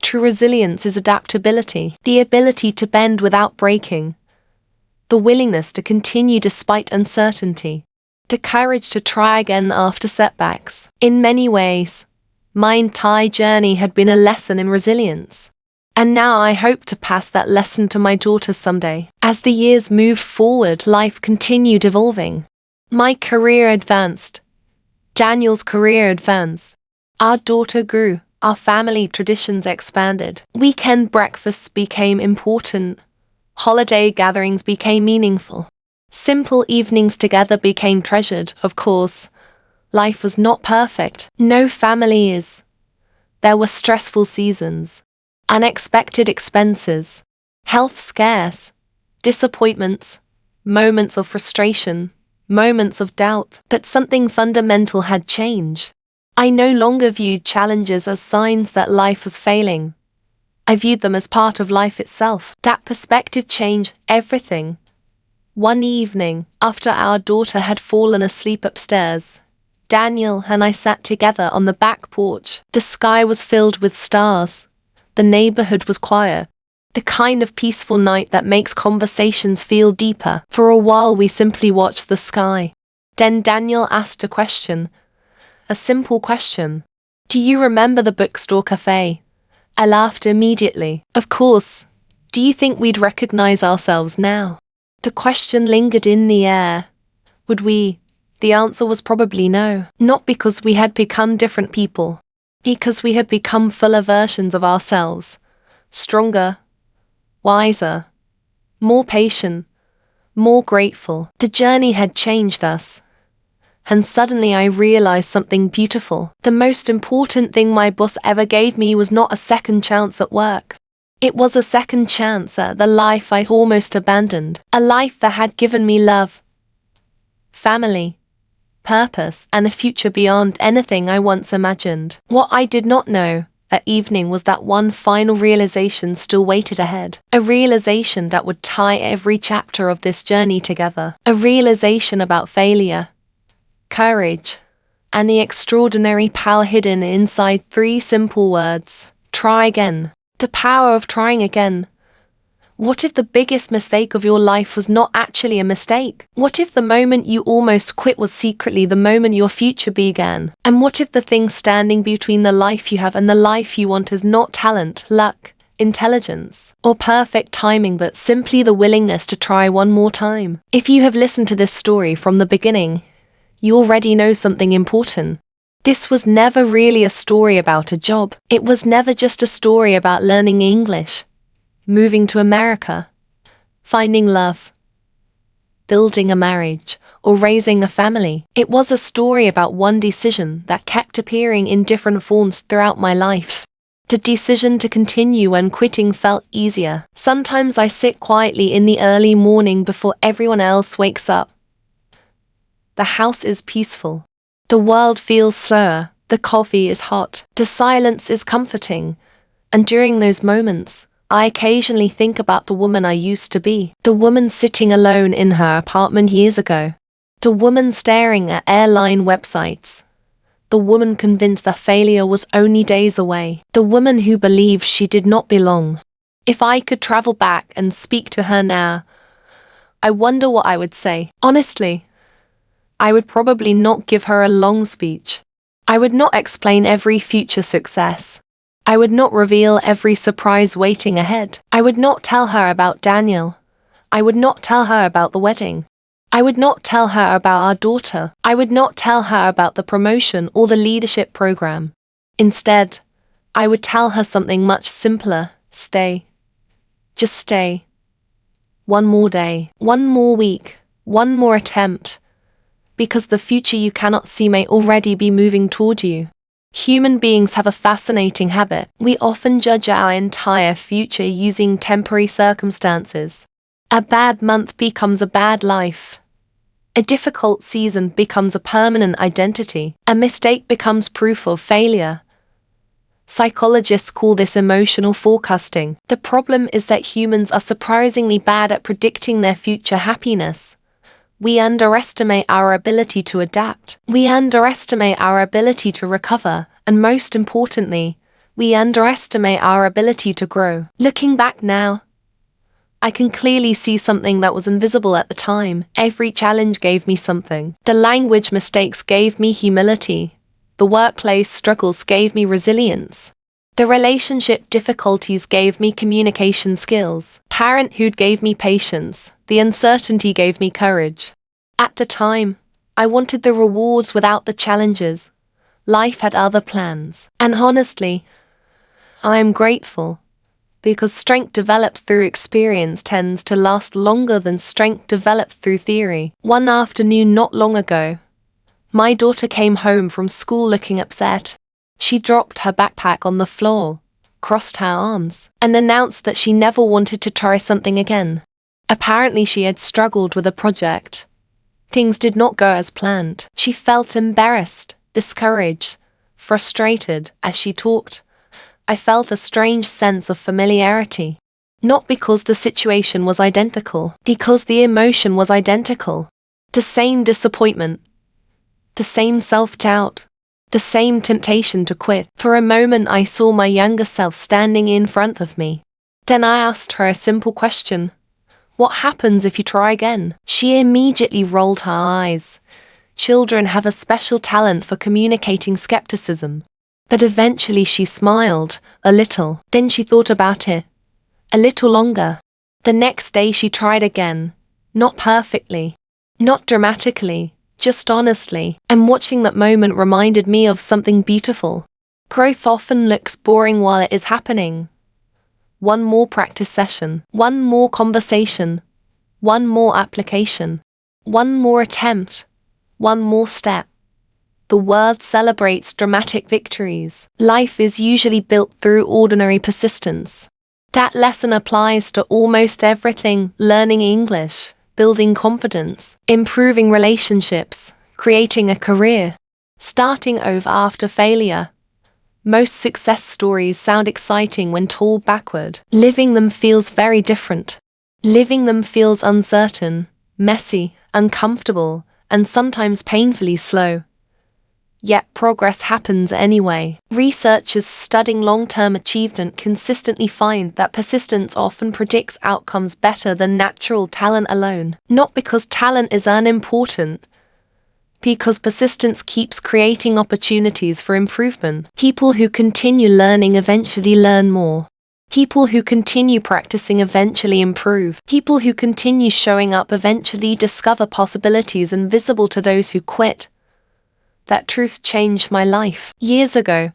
True resilience is adaptability, the ability to bend without breaking. The willingness to continue despite uncertainty. The courage to try again after setbacks. In many ways, my entire journey had been a lesson in resilience. And now I hope to pass that lesson to my daughters someday. As the years moved forward, life continued evolving. My career advanced. Daniel's career advanced. Our daughter grew. Our family traditions expanded. Weekend breakfasts became important. Holiday gatherings became meaningful. Simple evenings together became treasured. Of course, life was not perfect. No family is. There were stressful seasons, unexpected expenses, health scares, disappointments, moments of frustration, moments of doubt. But something fundamental had changed. I no longer viewed challenges as signs that life was failing. I viewed them as part of life itself. That perspective changed everything. One evening, after our daughter had fallen asleep upstairs, Daniel and I sat together on the back porch. The sky was filled with stars. The neighborhood was quiet. The kind of peaceful night that makes conversations feel deeper. For a while we simply watched the sky. Then Daniel asked a question. A simple question. Do you remember the bookstore cafe? I laughed immediately. Of course. Do you think we'd recognize ourselves now? The question lingered in the air. Would we? The answer was probably no. Not because we had become different people. Because we had become fuller versions of ourselves. Stronger. Wiser. More patient. More grateful. The journey had changed us. And suddenly I realized something beautiful. The most important thing my boss ever gave me was not a second chance at work. It was a second chance at the life I almost abandoned. A life that had given me love, family, purpose, and a future beyond anything I once imagined. What I did not know that evening was that one final realization still waited ahead. A realization that would tie every chapter of this journey together. A realization about failure, courage, and the extraordinary power hidden inside 3 simple words. Try again. The power of trying again. What if the biggest mistake of your life was not actually a mistake? What if the moment you almost quit was secretly the moment your future began? And what if the thing standing between the life you have and the life you want is not talent, luck, intelligence, or perfect timing, but simply the willingness to try one more time? If you have listened to this story from the beginning, you already know something important. This was never really a story about a job. It was never just a story about learning English, moving to America, finding love, building a marriage, or raising a family. It was a story about one decision that kept appearing in different forms throughout my life. The decision to continue when quitting felt easier. Sometimes I sit quietly in the early morning before everyone else wakes up. The house is peaceful. The world feels slower. The coffee is hot. The silence is comforting. And during those moments, I occasionally think about the woman I used to be. The woman sitting alone in her apartment years ago. The woman staring at airline websites. The woman convinced that failure was only days away. The woman who believed she did not belong. If I could travel back and speak to her now, I wonder what I would say. Honestly, I would probably not give her a long speech. I would not explain every future success. I would not reveal every surprise waiting ahead. I would not tell her about Daniel. I would not tell her about the wedding. I would not tell her about our daughter. I would not tell her about the promotion or the leadership program. Instead, I would tell her something much simpler. Stay. Just stay. One more day. One more week. One more attempt. Because the future you cannot see may already be moving toward you. Human beings have a fascinating habit. We often judge our entire future using temporary circumstances. A bad month becomes a bad life. A difficult season becomes a permanent identity. A mistake becomes proof of failure. Psychologists call this emotional forecasting. The problem is that humans are surprisingly bad at predicting their future happiness. We underestimate our ability to adapt. We underestimate our ability to recover. And most importantly, we underestimate our ability to grow. Looking back now, I can clearly see something that was invisible at the time. Every challenge gave me something. The language mistakes gave me humility. The workplace struggles gave me resilience. The relationship difficulties gave me communication skills. Parenthood gave me patience. The uncertainty gave me courage. At the time, I wanted the rewards without the challenges. Life had other plans. And honestly, I am grateful, because strength developed through experience tends to last longer than strength developed through theory. One afternoon not long ago, my daughter came home from school looking upset. She dropped her backpack on the floor, crossed her arms, and announced that she never wanted to try something again. Apparently she had struggled with a project. Things did not go as planned. She felt embarrassed, discouraged, frustrated. As she talked, I felt a strange sense of familiarity. Not because the situation was identical, because the emotion was identical. The same disappointment, the same self-doubt, the same temptation to quit. For a moment I saw my younger self standing in front of me. Then I asked her a simple question. What happens if you try again? She immediately rolled her eyes. Children have a special talent for communicating skepticism. But eventually she smiled, a little. Then she thought about it. A little longer. The next day she tried again. Not perfectly. Not dramatically. Just honestly. And watching that moment reminded me of something beautiful. Growth often looks boring while it is happening. One more practice session. One more conversation. One more application. One more attempt. One more step. The world celebrates dramatic victories. Life is usually built through ordinary persistence. That lesson applies to almost everything: learning English, building confidence, improving relationships, creating a career, starting over after failure. Most success stories sound exciting when told backward. Living them feels very different. Living them feels uncertain, messy, uncomfortable, and sometimes painfully slow. Yet progress happens anyway. Researchers studying long-term achievement consistently find that persistence often predicts outcomes better than natural talent alone. Not because talent is unimportant, because persistence keeps creating opportunities for improvement. People who continue learning eventually learn more. People who continue practicing eventually improve. People who continue showing up eventually discover possibilities invisible to those who quit. That truth changed my life. Years ago,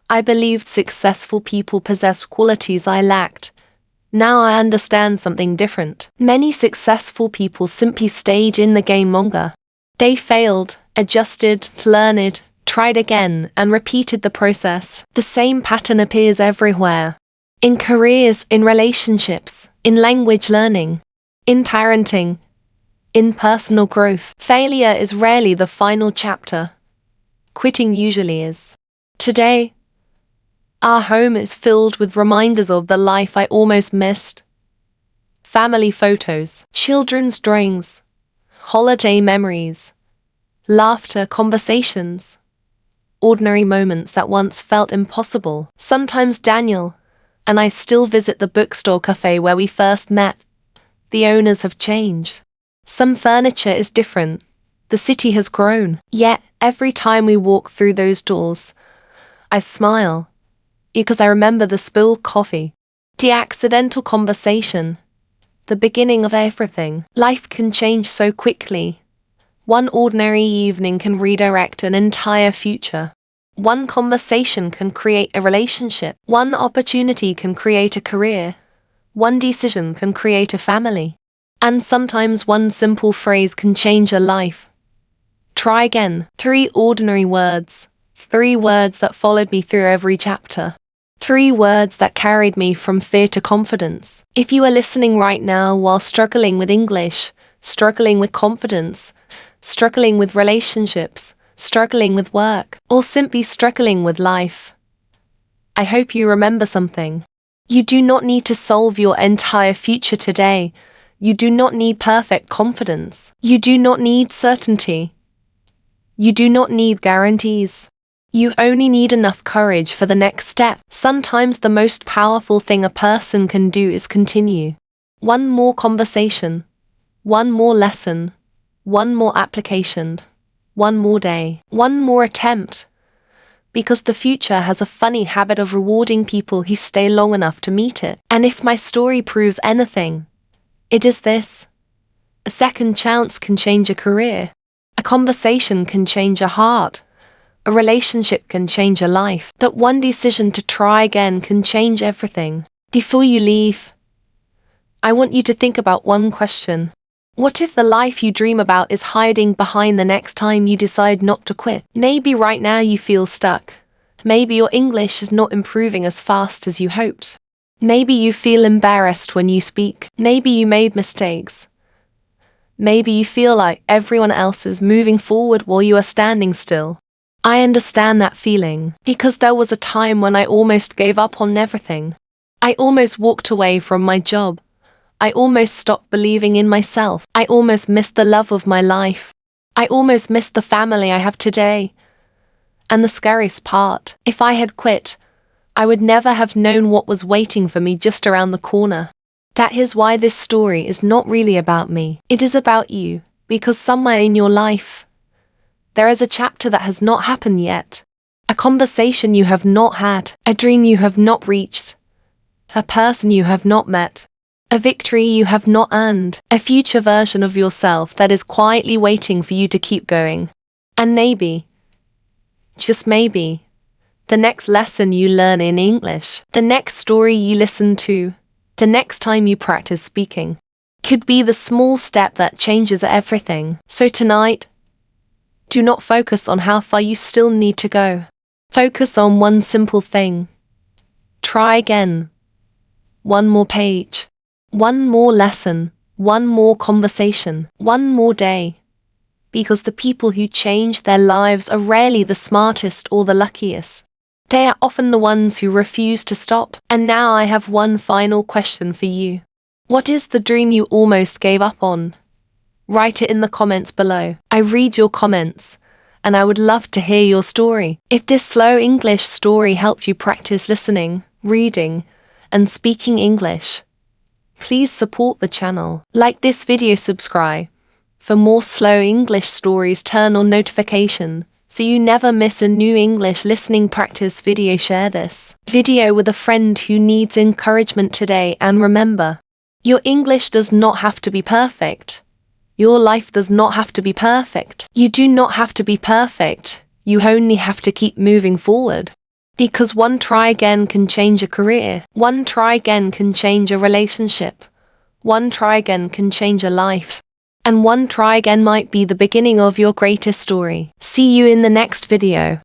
I believed successful people possessed qualities I lacked. Now I understand something different. Many successful people simply stayed in the game longer. They failed, adjusted, learned, tried again, and repeated the process. The same pattern appears everywhere. In careers, in relationships, in language learning, in parenting, in personal growth. Failure is rarely the final chapter. Quitting usually is. Today, our home is filled with reminders of the life I almost missed. Family photos, children's drawings, holiday memories, laughter, conversations, ordinary moments that once felt impossible. Sometimes Daniel and I still visit the bookstore cafe where we first met. The owners have changed. Some furniture is different. The city has grown. Yet, every time we walk through those doors, I smile, because I remember the spilled coffee, the accidental conversation, the beginning of everything. Life can change so quickly. One ordinary evening can redirect an entire future. One conversation can create a relationship. One opportunity can create a career. One decision can create a family. And sometimes one simple phrase can change a life. Try again. 3 ordinary words. 3 words that followed me through every chapter. 3 words that carried me from fear to confidence. If you are listening right now while struggling with English, struggling with confidence, struggling with relationships, struggling with work, or simply struggling with life, I hope you remember something. You do not need to solve your entire future today. You do not need perfect confidence. You do not need certainty. You do not need guarantees. You only need enough courage for the next step. Sometimes the most powerful thing a person can do is continue. One more conversation. One more lesson. One more application. One more day. One more attempt. Because the future has a funny habit of rewarding people who stay long enough to meet it. And if my story proves anything, it is this. A second chance can change a career. A conversation can change a heart. A relationship can change a life. But one decision to try again can change everything. Before you leave, I want you to think about one question. What if the life you dream about is hiding behind the next time you decide not to quit? Maybe right now you feel stuck. Maybe your English is not improving as fast as you hoped. Maybe you feel embarrassed when you speak. Maybe you made mistakes. Maybe you feel like everyone else is moving forward while you are standing still. I understand that feeling, because there was a time when I almost gave up on everything. I almost walked away from my job. I almost stopped believing in myself. I almost missed the love of my life. I almost missed the family I have today. And the scariest part, if I had quit, I would never have known what was waiting for me just around the corner. That is why this story is not really about me. It is about you, because somewhere in your life, There is a chapter that has not happened yet. A conversation you have not had. A dream you have not reached. A person you have not met. A victory you have not earned. A future version of yourself that is quietly waiting for you to keep going. And maybe, just maybe, the next lesson you learn in English, the next story you listen to, the next time you practice speaking, could be the small step that changes everything. So tonight, do not focus on how far you still need to go. Focus on one simple thing. Try again. One more page. One more lesson. One more conversation. One more day. Because the people who change their lives are rarely the smartest or the luckiest. They are often the ones who refuse to stop. And now I have one final question for you. What is the dream you almost gave up on? Write it in the comments below. I read your comments, and I would love to hear your story. If this slow English story helped you practice listening, reading, and speaking English, please support the channel. Like this video, subscribe. For more slow English stories, turn on notification so you never miss a new English listening practice video. Share this video with a friend who needs encouragement today, and remember, your English does not have to be perfect. Your life does not have to be perfect. You do not have to be perfect. You only have to keep moving forward. Because one try again can change a career. One try again can change a relationship. One try again can change a life. And one try again might be the beginning of your greatest story. See you in the next video.